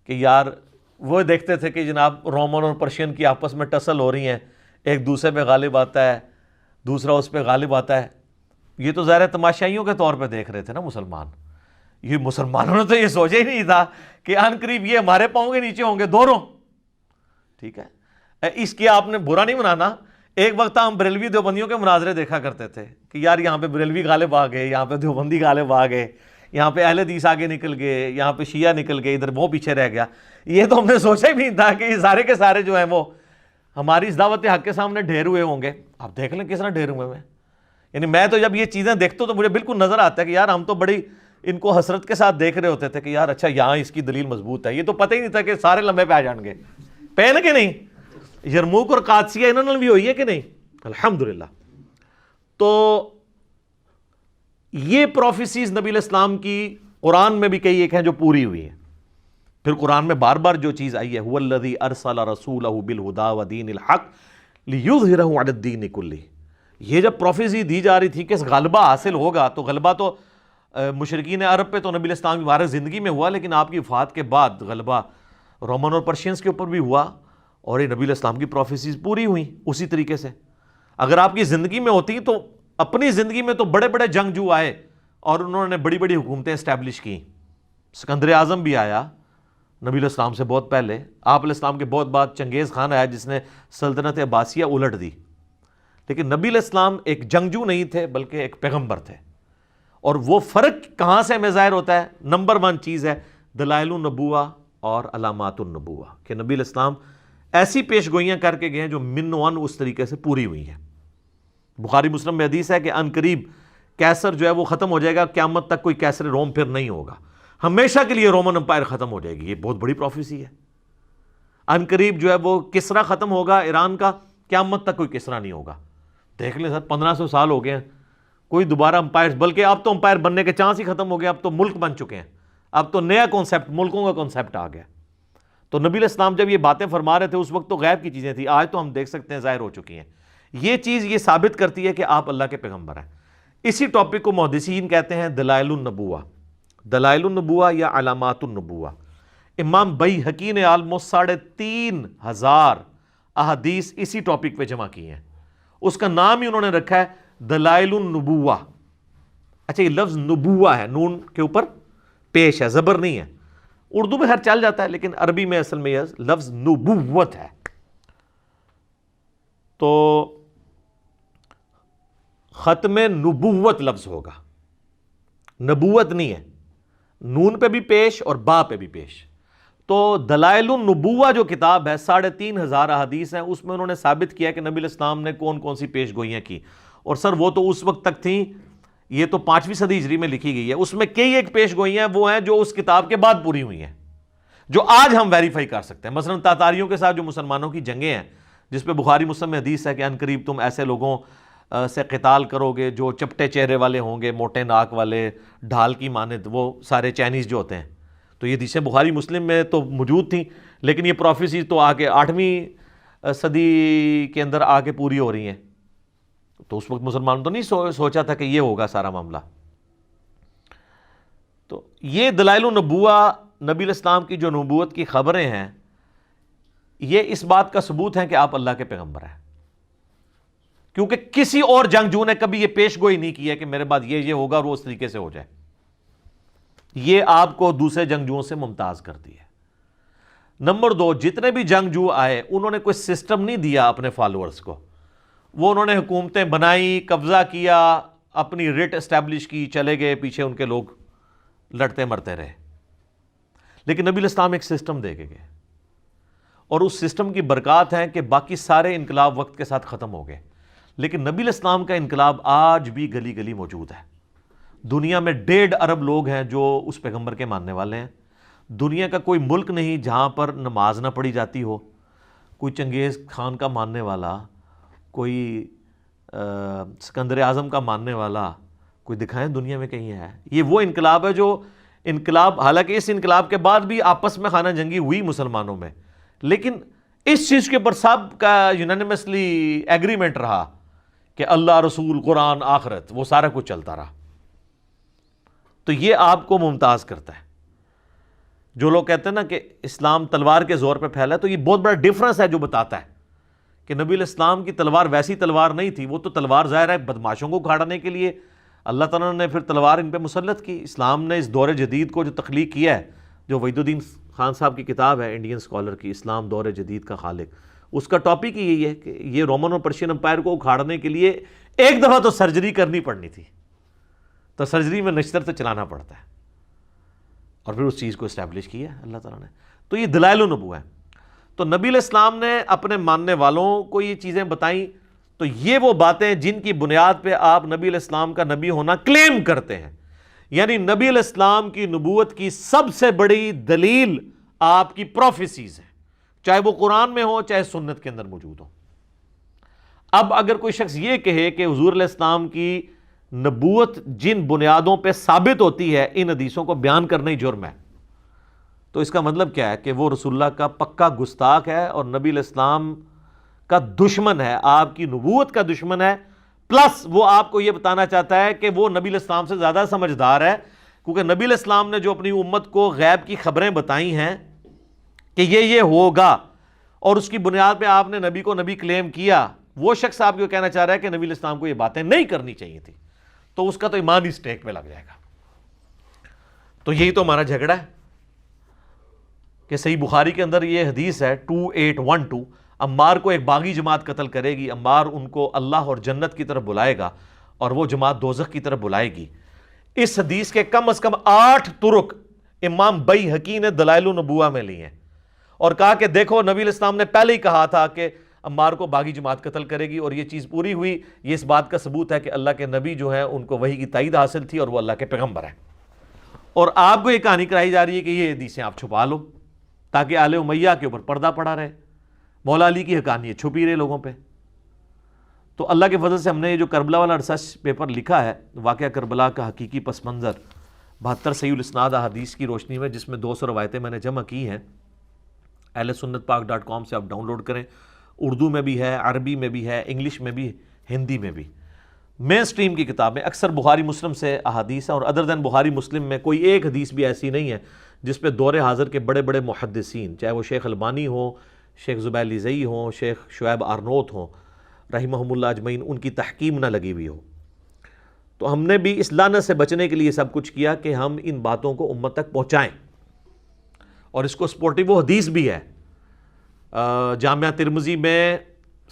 کہ یار، وہ دیکھتے تھے کہ جناب رومن اور پرشین کی آپس میں ٹسل ہو رہی ہیں، ایک دوسرے پہ غالب آتا ہے، دوسرا اس پہ غالب آتا ہے. یہ تو ظاہر تماشائیوں کے طور پہ دیکھ رہے تھے نا مسلمان. یہ مسلمانوں نے تو یہ سوچا ہی نہیں تھا کہ ان قریب یہ ہمارے پاؤں کے نیچے ہوں گے دونوں. ٹھیک ہے، اس کی آپ نے برا نہیں منانا. ایک وقت ہم بریلوی دیوبندیوں کے مناظرے دیکھا کرتے تھے کہ یار یہاں پہ بریلوی غالب آ گئے، یہاں پہ دیوبندی غالب آ گئے، یہاں پہ اہل حدیث آگے نکل گئے، یہاں پہ شیعہ نکل گئے، ادھر وہ پیچھے رہ گیا. یہ تو ہم نے سوچا ہی نہیں تھا کہ یہ سارے کے سارے جو ہیں وہ ہماری اس دعوت حق کے سامنے ڈھیر ہوئے ہوں گے. آپ دیکھ لیں کس طرح ڈھیر ہوئے ہیں. یعنی میں تو جب یہ چیزیں دیکھتا ہوں تو مجھے بالکل نظر آتا ہے کہ یار ہم تو بڑی ان کو حسرت کے ساتھ دیکھ رہے ہوتے تھے کہ یار اچھا یہاں اس کی دلیل مضبوط ہے. یہ تو پتہ ہی نہیں تھا کہ سارے لمبے پہ آ جان گے. پہن کے نہیں، یرموک اور قادسیہ انہوں نے بھی ہوئی ہے کہ نہیں؟ الحمدللہ. تو یہ پروفیسیز نبی علیہ السلام کی قرآن میں بھی کئی ایک ہیں جو پوری ہوئی ہیں. پھر قرآن میں بار بار جو چیز آئی ہے، هو الذی ارسل رسولہ بالہدی ودین الحق لیظہرہ علی الدین کلہ. یہ جب پروفیسی دی جا رہی تھی کہ غلبہ حاصل ہوگا، تو غلبہ تو مشرکین عرب پہ تو نبی علیہ السلام کی مبارک زندگی میں ہوا، لیکن آپ کی وفات کے بعد غلبہ رومن اور پرشینس کے اوپر بھی ہوا، اور یہ نبی علیہ السلام کی پروفیسیز پوری ہوئیں اسی طریقے سے. اگر آپ کی زندگی میں ہوتی تو اپنی زندگی میں تو بڑے بڑے جنگجو آئے اور انہوں نے بڑی بڑی حکومتیں اسٹیبلش کی. سکندر اعظم بھی آیا نبی علیہ السلام سے بہت پہلے. آپ علیہ السلام کے بہت بعد چنگیز خان آیا جس نے سلطنت عباسیہ الٹ دی. لیکن نبی علیہ السلام ایک جنگجو نہیں تھے بلکہ ایک پیغمبر تھے. اور وہ فرق کہاں سے ہمیں ظاہر ہوتا ہے؟ نمبر 1 چیز ہے دلائل النبوہ اور علامات النبوہ، کہ نبی علیہ السلام ایسی پیش گوئیاں کر کے گئے ہیں جو من ون اس طریقے سے پوری ہوئی ہیں. بخاری مسلم میں حدیث ہے کہ ان قریب کیسر جو ہے وہ ختم ہو جائے گا، قیامت تک کوئی کیسر روم پھر نہیں ہوگا، ہمیشہ کے لیے رومن امپائر ختم ہو جائے گی. یہ بہت بڑی پروفیسی ہے. ان قریب جو ہے وہ کسرا ختم ہوگا ایران کا، قیامت تک کوئی کسرا نہیں ہوگا. دیکھ لیں سر 1500 سال ہو گئے ہیں، کوئی دوبارہ امپائر، بلکہ اب تو امپائر بننے کے چانس ہی ختم ہو گئے. اب تو ملک بن چکے ہیں، اب تو نیا کانسیپٹ، ملکوں کا کانسیپٹ آ گیا. تو نبی علیہ السلام جب یہ باتیں فرما رہے تھے اس وقت تو غیب کی چیزیں تھیں، آج تو ہم دیکھ سکتے ہیں ظاہر ہو چکی ہیں. یہ چیز یہ ثابت کرتی ہے کہ آپ اللہ کے پیغمبر ہیں. اسی ٹاپک کو محدثین کہتے ہیں دلائل النبوہ، دلائل النبوہ یا علامات النبوہ. امام بیہقی نے آلموسٹ 3500 احادیث اسی ٹاپک پہ جمع کی ہیں. اس کا نام ہی انہوں نے رکھا ہے دلائل النبوہ. اچھا یہ لفظ نبوہ ہے، نون کے اوپر پیش ہے، زبر نہیں ہے. اردو میں ہر چل جاتا ہے لیکن عربی میں اصل میں یہ لفظ نبوت ہے. تو ختم نبوت لفظ ہوگا، نبوت نہیں ہے. نون پہ بھی پیش اور با پہ بھی پیش. تو دلائل النبوہ جو کتاب ہے 3500 احادیث ہیں، اس میں انہوں نے ثابت کیا کہ نبی علیہ السلام نے کون کون سی پیش گوئیاں کی. اور سر وہ تو اس وقت تک تھیں، یہ تو 5ویں صدی ہجری میں لکھی گئی ہے. اس میں کئی ایک پیش گوئیاں وہ ہیں جو اس کتاب کے بعد پوری ہوئی ہیں، جو آج ہم ویریفائی کر سکتے ہیں. مثلا تاتاریوں کے ساتھ جو مسلمانوں کی جنگیں ہیں، جس پہ بخاری مسلم میں حدیث ہے کہ ان قریب تم ایسے لوگوں سے قتال کرو گے جو چپٹے چہرے والے ہوں گے، موٹے ناک والے، ڈھال کی مانند، وہ سارے چائنیز جو ہوتے ہیں. تو یہ حدیثیں بخاری مسلم میں تو موجود تھیں، لیکن یہ پروفیسی تو آگے 8ویں صدی کے اندر آگے پوری ہو رہی ہیں. تو اس وقت مسلمانوں تو نہیں سوچا تھا کہ یہ ہوگا سارا معاملہ. تو یہ دلائل النبوہ، نبی علیہ السلام کی جو نبوت کی خبریں ہیں، یہ اس بات کا ثبوت ہے کہ آپ اللہ کے پیغمبر ہیں. کیونکہ کسی اور جنگجو نے کبھی یہ پیش گوئی نہیں کی ہے کہ میرے بعد یہ ہوگا اور وہ اس طریقے سے ہو جائے. یہ آپ کو دوسرے جنگجوؤں سے ممتاز کرتی ہے. نمبر 2، جتنے بھی جنگجو آئے انہوں نے کوئی سسٹم نہیں دیا اپنے فالوورز کو، وہ انہوں نے حکومتیں بنائی، قبضہ کیا، اپنی ریٹ اسٹیبلش کی، چلے گئے، پیچھے ان کے لوگ لڑتے مرتے رہے۔ لیکن نبی الاسلام ایک سسٹم دے کے گئے، اور اس سسٹم کی برکات ہیں کہ باقی سارے انقلاب وقت کے ساتھ ختم ہو گئے، لیکن نبی الاسلام کا انقلاب آج بھی گلی گلی موجود ہے۔ دنیا میں 1.5 ارب لوگ ہیں جو اس پیغمبر کے ماننے والے ہیں۔ دنیا کا کوئی ملک نہیں جہاں پر نماز نہ پڑھی جاتی ہو۔ کوئی چنگیز خان کا ماننے والا، کوئی سکندر اعظم کا ماننے والا، کوئی دکھائیں دنیا میں کہیں ہے؟ یہ وہ انقلاب ہے جو انقلاب، حالانکہ اس انقلاب کے بعد بھی آپس میں خانہ جنگی ہوئی مسلمانوں میں، لیکن اس چیز کے اوپر سب کا یونانیمسلی ایگریمنٹ رہا کہ اللہ، رسول، قرآن، آخرت، وہ سارا کچھ چلتا رہا۔ تو یہ آپ کو ممتاز کرتا ہے۔ جو لوگ کہتے ہیں نا کہ اسلام تلوار کے زور پہ پھیلا ہے، تو یہ بہت بڑا ڈیفرنس ہے جو بتاتا ہے کہ نبی الاسلام کی تلوار ویسی تلوار نہیں تھی۔ وہ تو تلوار ظاہر ہے بدماشوں کو اکھاڑنے کے لیے اللہ تعالیٰ نے پھر تلوار ان پہ مسلط کی۔ اسلام نے اس دور جدید کو جو تخلیق کیا ہے، جو وحید الدین خان صاحب کی کتاب ہے انڈین اسکالر کی، اسلام دور جدید کا خالق، اس کا ٹاپک ہی یہی ہے کہ یہ رومن اور پرشین امپائر کو اکھاڑنے کے لیے ایک دفعہ تو سرجری کرنی پڑنی تھی، تو سرجری میں نشتر تو چلانا پڑتا ہے، اور پھر اس چیز کو اسٹیبلش کیا ہے اللہ تعالیٰ نے۔ تو یہ دلائل النبوہ ہے۔ تو نبی علیہ السلام نے اپنے ماننے والوں کو یہ چیزیں بتائیں، تو یہ وہ باتیں جن کی بنیاد پہ آپ نبی علیہ السلام کا نبی ہونا کلیم کرتے ہیں۔ یعنی نبی علیہ السلام کی نبوت کی سب سے بڑی دلیل آپ کی پروفیسیز ہیں، چاہے وہ قرآن میں ہو چاہے سنت کے اندر موجود ہو۔ اب اگر کوئی شخص یہ کہے کہ حضور علیہ السلام کی نبوت جن بنیادوں پہ ثابت ہوتی ہے ان حدیثوں کو بیان کرنا ہی جرم ہے، تو اس کا مطلب کیا ہے کہ وہ رسول اللہ کا پکا گستاخ ہے اور نبی علیہ السلام کا دشمن ہے، آپ کی نبوت کا دشمن ہے، پلس وہ آپ کو یہ بتانا چاہتا ہے کہ وہ نبی علیہ السلام سے زیادہ سمجھدار ہے، کیونکہ نبی علیہ السلام نے جو اپنی امت کو غیب کی خبریں بتائی ہیں کہ یہ ہوگا، اور اس کی بنیاد پہ آپ نے نبی کو نبی کلیم کیا، وہ شخص آپ کو کہنا چاہ رہا ہے کہ نبی علیہ السلام کو یہ باتیں نہیں کرنی چاہیے تھی، تو اس کا تو ایمان ہی اسٹیک پہ لگ جائے گا۔ تو یہی تو ہمارا جھگڑا ہے کہ صحیح بخاری کے اندر یہ حدیث ہے 2812، عمار کو ایک باغی جماعت قتل کرے گی، عمار ان کو اللہ اور جنت کی طرف بلائے گا اور وہ جماعت دوزخ کی طرف بلائے گی۔ اس حدیث کے کم از کم 8 طرق امام بیہقی نے دلائل النبوہ میں لی ہیں، اور کہا کہ دیکھو نبی علیہ السلام نے پہلے ہی کہا تھا کہ عمار کو باغی جماعت قتل کرے گی، اور یہ چیز پوری ہوئی۔ یہ اس بات کا ثبوت ہے کہ اللہ کے نبی جو ہیں ان کو وحی کی تائید حاصل تھی اور وہ اللہ کے پیغمبر ہیں۔ اور آپ کو یہ کہانی کرائی جا رہی ہے کہ یہ حدیثیں آپ چھپا لو تاکہ آل امیہ کے اوپر پردہ پڑا رہے، مولا علی کی حقانیت چھپی رہے لوگوں پہ۔ تو اللہ کے فضل سے ہم نے یہ جو کربلا والا ریسرچ پیپر لکھا ہے، واقعہ کربلا کا حقیقی پس منظر 72 صحیح الاسناد احادیث کی روشنی میں، جس میں 200 روایتیں میں نے جمع کی ہیں، ahlsunnatpak.com سے آپ ڈاؤن لوڈ کریں۔ اردو میں بھی ہے، عربی میں بھی ہے، انگلش میں بھی، ہندی میں بھی۔ مین سٹریم کی کتاب میں اکثر بخاری مسلم سے احادیث ہیں، اور ادر دین بخاری مسلم میں کوئی ایک حدیث بھی ایسی نہیں ہے جس پہ دور حاضر کے بڑے بڑے محدثین، چاہے وہ شیخ البانی ہوں، شیخ زبیر لیزئی ہوں، شیخ شعیب آرنوت ہوں رحمہم اللہ اجمعین، ان کی تحکیم نہ لگی ہوئی ہو۔ تو ہم نے بھی اس لعنت سے بچنے کے لیے سب کچھ کیا کہ ہم ان باتوں کو امت تک پہنچائیں، اور اس کو سپورٹیو وہ حدیث بھی ہے جامعہ ترمذی میں،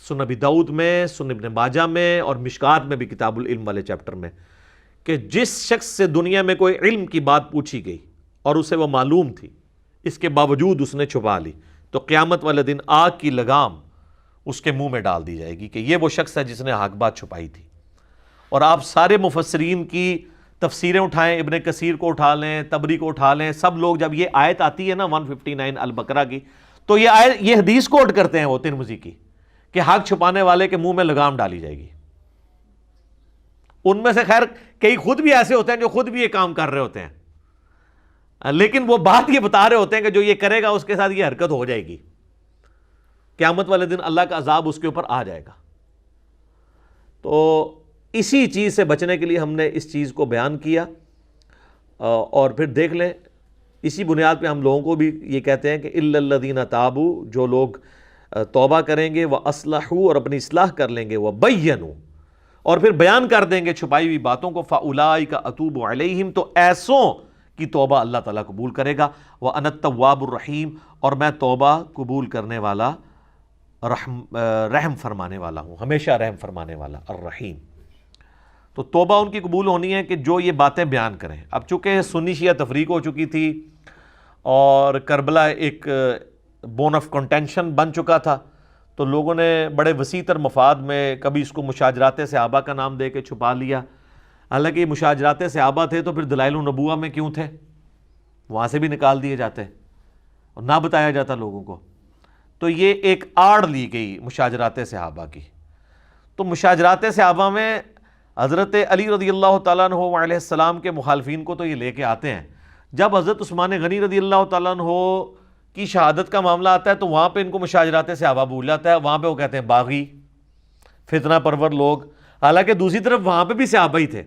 سنن ابی داؤد میں، سنن ابن ماجہ میں، اور مشکات میں بھی کتاب العلم والے چیپٹر میں، کہ جس شخص سے دنیا میں کوئی علم کی بات پوچھی گئی اور اسے وہ معلوم تھی، اس کے باوجود اس نے چھپا لی، تو قیامت والے دن آگ کی لگام اس کے منہ میں ڈال دی جائے گی کہ یہ وہ شخص ہے جس نے حق بات چھپائی تھی۔ اور آپ سارے مفسرین کی تفسیریں اٹھائیں، ابن کثیر کو اٹھا لیں، طبری کو اٹھا لیں، سب لوگ جب یہ آیت آتی ہے نا 159 البقرہ کی، تو یہ حدیث کوٹ کرتے ہیں وہ ترمذی کی کہ حق چھپانے والے کے منہ میں لگام ڈالی جائے گی۔ ان میں سے خیر کئی خود بھی ایسے ہوتے ہیں جو خود بھی یہ کام کر رہے ہوتے ہیں، لیکن وہ بات یہ بتا رہے ہوتے ہیں کہ جو یہ کرے گا اس کے ساتھ یہ حرکت ہو جائے گی، قیامت والے دن اللہ کا عذاب اس کے اوپر آ جائے گا۔ تو اسی چیز سے بچنے کے لیے ہم نے اس چیز کو بیان کیا، اور پھر دیکھ لیں اسی بنیاد پہ ہم لوگوں کو بھی یہ کہتے ہیں کہ الا الذین تابوا، جو لوگ توبہ کریں گے، واصلحوا، اور اپنی اصلاح کر لیں گے، وبینوا، اور پھر بیان کر دیں گے چھپائی ہوئی باتوں کو، فاولئک اتوب علیہم، تو ایسوں کی توبہ اللہ تعالیٰ قبول کرے گا. وَأَنَا التَّوَّابُ الرَّحِيمُ، اور میں توبہ قبول کرنے والا، رحم فرمانے والا ہوں، ہمیشہ رحم فرمانے والا، الرحیم. تو توبہ ان کی قبول ہونی ہے کہ جو یہ باتیں بیان کریں. اب چونکہ سنی شیعہ تفریق ہو چکی تھی اور کربلا ایک بون آف کنٹینشن بن چکا تھا، تو لوگوں نے بڑے وسیع تر مفاد میں کبھی اس کو مشاجرات صحابہ کا نام دے کے چھپا لیا. حالانکہ یہ مشاجرات صحابہ تھے تو پھر دلائل النبوہ میں کیوں تھے؟ وہاں سے بھی نکال دیے جاتے اور نہ بتایا جاتا لوگوں کو. تو یہ ایک آڑ لی گئی مشاجرات صحابہ کی. تو مشاجرات صحابہ میں حضرت علی رضی اللہ تعالیٰ عنہ علیہ السلام کے مخالفین کو تو یہ لے کے آتے ہیں. جب حضرت عثمان غنی رضی اللہ تعالیٰ عنہ کی شہادت کا معاملہ آتا ہے تو وہاں پہ ان کو مشاجرات صحابہ بھول جاتا ہے. وہاں پہ وہ کہتے ہیں باغی، فتنہ پرور لوگ. حالانکہ دوسری طرف وہاں پہ بھی صحابہ ہی تھے.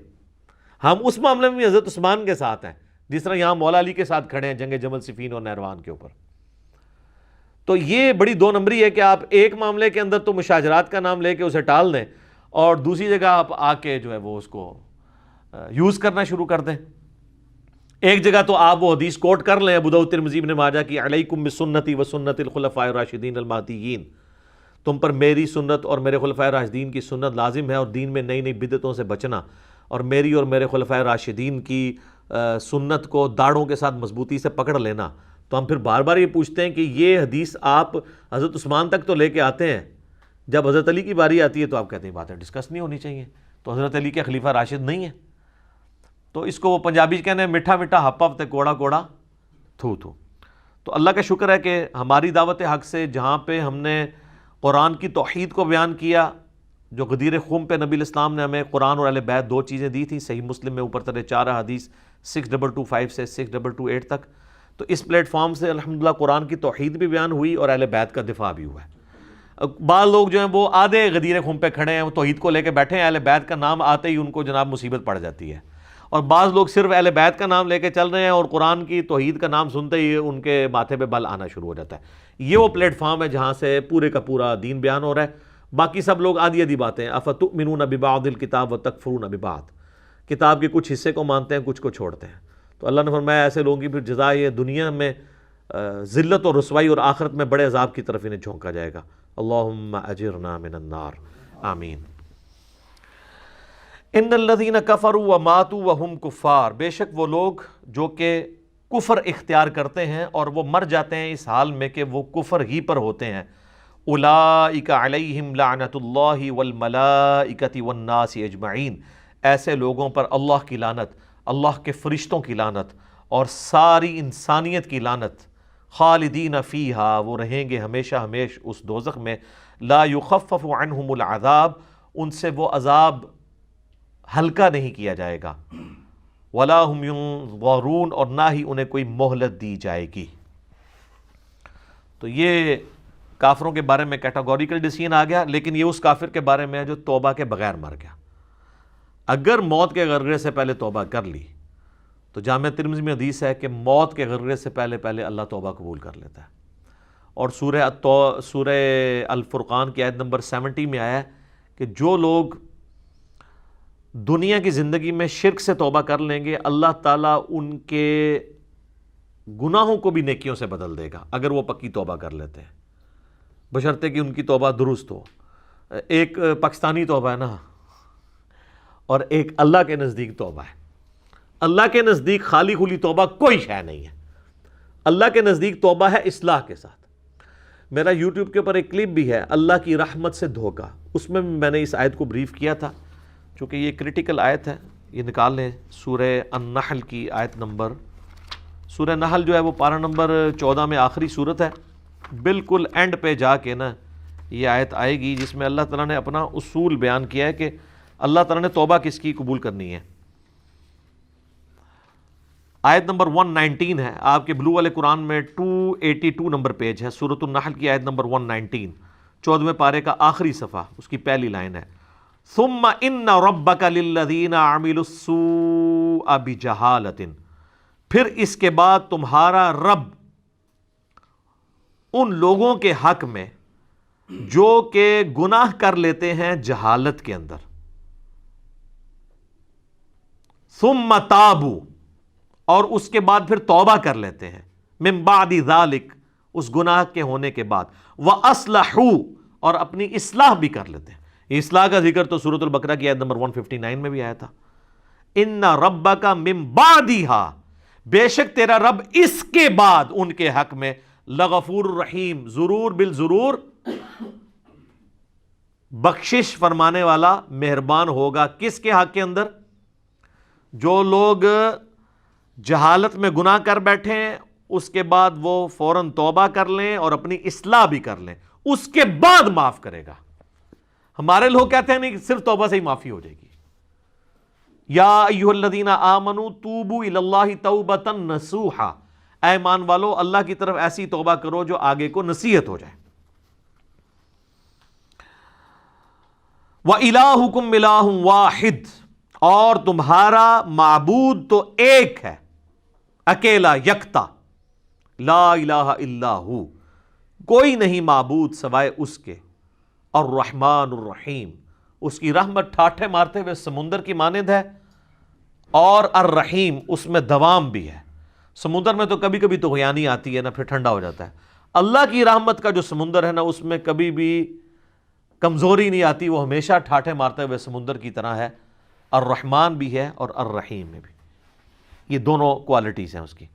ہم اس معاملے میں بھی حضرت عثمان کے ساتھ ہیں، جس طرح یہاں مولا علی کے ساتھ کھڑے ہیں جنگ جمل صفین اور نہروان کے اوپر. تو یہ بڑی دو نمبری ہے کہ آپ ایک معاملے کے اندر تو مشاجرات کا نام لے کے اسے ٹال دیں اور دوسری جگہ آپ آ کے جو ہے وہ اس کو یوز کرنا شروع کر دیں. ایک جگہ تو آپ وہ حدیث کوٹ کر لیں ابو داؤد ترمذی ابن ماجہ کی، علیکم بسنتی و سنت الخلفاء الراشدین المہدیین، تم پر میری سنت اور میرے خلفاء راشدین کی سنت لازم ہے، اور دین میں نئی نئی بدعتوں سے بچنا، اور میری اور میرے خلفاء راشدین کی سنت کو داڑھوں کے ساتھ مضبوطی سے پکڑ لینا. تو ہم پھر بار بار یہ پوچھتے ہیں کہ یہ حدیث آپ حضرت عثمان تک تو لے کے آتے ہیں، جب حضرت علی کی باری آتی ہے تو آپ کہتے ہیں باتیں ڈسکس نہیں ہونی چاہیے، تو حضرت علی کے خلیفہ راشد نہیں ہیں. تو اس کو وہ پنجابی کہنے ہیں میٹھا میٹھا ہپ ہپ تے کوڑا کوڑا تھو تھو. تو اللہ کا شکر ہے کہ ہماری دعوت حق سے جہاں پہ ہم نے قرآن کی توحید کو بیان کیا، جو غدیر خم پہ نبی الاسلام نے ہمیں قرآن اور اہل بیت دو چیزیں دی تھیں، صحیح مسلم میں اوپر ترے 4 حدیث 6225 سے 6228 تک. تو اس پلیٹ فارم سے الحمدللہ قرآن کی توحید بھی بیان ہوئی اور اہل بیت کا دفاع بھی ہوا ہے. بعض لوگ جو ہیں وہ آدھے غدیر خم پہ کھڑے ہیں، وہ توحید کو لے کے بیٹھے ہیں، اہل بیت کا نام آتے ہی ان کو جناب مصیبت پڑ جاتی ہے. اور بعض لوگ صرف اہل بیت کا نام لے کے چل رہے ہیں اور قرآن کی توحید کا نام سنتے ہی ان کے ماتھے پہ بل آنا شروع ہو جاتا ہے. یہ وہ پلیٹ فارم ہے جہاں سے پورے کا پورا دین بیان ہو رہا ہے. باقی سب لوگ آدھی آدھی باتیں، افتؤمنون ببعض الکتاب وتکفرون ببعض، کتاب کے کچھ حصے کو مانتے ہیں کچھ کو چھوڑتے ہیں. تو اللہ نے فرمایا ایسے لوگوں کی پھر جزا یہ دنیا میں ذلت اور رسوائی، اور آخرت میں بڑے عذاب کی طرف انہیں جھونکا جائے گا. اللہم اجرنا من النار، آمین. ان الذین کفروا وماتوا وہم کفار، بے شک وہ لوگ جو کہ کفر اختیار کرتے ہیں اور وہ مر جاتے ہیں اس حال میں کہ وہ کفر ہی پر ہوتے ہیں. اولئک علیہم لعنت اللہ والملائکۃ والناس اجمعین، ایسے لوگوں پر اللہ کی لعنت، اللہ کے فرشتوں کی لعنت اور ساری انسانیت کی لعنت. خالدین فیہا، وہ رہیں گے ہمیشہ ہمیش اس دوزخ میں. لا یخفف عنہم العذاب، ان سے وہ عذاب ہلکا نہیں کیا جائے گا. ولا ہم ینظرون، اور نہ ہی انہیں کوئی مہلت دی جائے گی. تو یہ کافروں کے بارے میں کیٹاگوریکل ڈیسیژن آ گیا، لیکن یہ اس کافر کے بارے میں ہے جو توبہ کے بغیر مر گیا. اگر موت کے غرغرے سے پہلے توبہ کر لی تو جامع ترمذی میں حدیث ہے کہ موت کے غرغرے سے پہلے پہلے اللہ توبہ قبول کر لیتا ہے. اور سورہ الفرقان کی آیت نمبر 70 میں آیا ہے کہ جو لوگ دنیا کی زندگی میں شرک سے توبہ کر لیں گے، اللہ تعالیٰ ان کے گناہوں کو بھی نیکیوں سے بدل دے گا اگر وہ پکی توبہ کر لیتے ہیں، بشرطے کہ ان کی توبہ درست ہو. ایک پاکستانی توبہ ہے نا، اور ایک اللہ کے نزدیک توبہ ہے. اللہ کے نزدیک خالی خلی توبہ کوئی شے نہیں ہے. اللہ کے نزدیک توبہ ہے اصلاح کے ساتھ. میرا یوٹیوب کے اوپر ایک کلپ بھی ہے، اللہ کی رحمت سے دھوکہ، اس میں نے اس آیت کو بریف کیا تھا چونکہ یہ کریٹیکل آیت ہے. یہ نکال لیں سورہ النحل کی آیت نمبر، سورہ نحل جو ہے وہ پارہ نمبر 14 میں آخری صورت ہے، بالکل اینڈ پہ جا کے نا یہ آیت آئے گی جس میں اللہ تعالیٰ نے اپنا اصول بیان کیا ہے کہ اللہ تعالیٰ نے توبہ کس کی قبول کرنی ہے. آیت نمبر 119 ہے آپ کے بلو والے قرآن میں، 282 نمبر پیج ہے، سورۃ النحل کی آیت نمبر 119، 14ویں پارے کا آخری صفحہ، اس کی پہلی لائن ہے ثم ان ربک للذین عملوا السوء بجہالۃ، پھر اس کے بعد تمہارا رب ان لوگوں کے حق میں جو کہ گناہ کر لیتے ہیں جہالت کے اندر. ثم تابوا، اور اس کے بعد پھر توبہ کر لیتے ہیں، من بعد ذالک، اس گناہ کے ہونے کے بعد، وَأَصْلَحُوا، اور اپنی اصلاح بھی کر لیتے ہیں. یہ اصلاح کا ذکر تو سورۃ البقرہ کی آیت نمبر 159 میں بھی آیا تھا. ان ربک من بعدہا، بے شک تیرا رب اس کے بعد ان کے حق میں لغفور الرحیم، ضرور بالضرور بخشش فرمانے والا، مہربان ہوگا. کس کے حق کے اندر؟ جو لوگ جہالت میں گناہ کر بیٹھے ہیں، اس کے بعد وہ فوراً توبہ کر لیں اور اپنی اصلاح بھی کر لیں، اس کے بعد معاف کرے گا. ہمارے لوگ کہتے ہیں نہیں کہ صرف توبہ سے ہی معافی ہو جائے گی. یا ایھا الذین آمنوا توبوا الی اللہ توبۃ نصوحا، اے ایمان والو اللہ کی طرف ایسی توبہ کرو جو آگے کو نصیحت ہو جائے. وَإِلَٰهُكُمْ إِلَٰهٌ وَاحِدٌ، اور تمہارا معبود تو ایک ہے، اکیلا، یکتا. لا الہ الا ہو، کوئی نہیں معبود سوائے اس کے. الرحمن الرحیم، اس کی رحمت ٹھاٹھے مارتے ہوئے سمندر کی مانند ہے، اور الرحیم، اس میں دوام بھی ہے. سمندر میں تو کبھی کبھی طغیانی آتی ہے نا، پھر ٹھنڈا ہو جاتا ہے. اللہ کی رحمت کا جو سمندر ہے نا، اس میں کبھی بھی کمزوری نہیں آتی، وہ ہمیشہ ٹھاٹھے مارتے ہوئے سمندر کی طرح ہے. الرحمن بھی ہے اور الرحیم میں بھی، یہ دونوں کوالٹیز ہیں اس کی.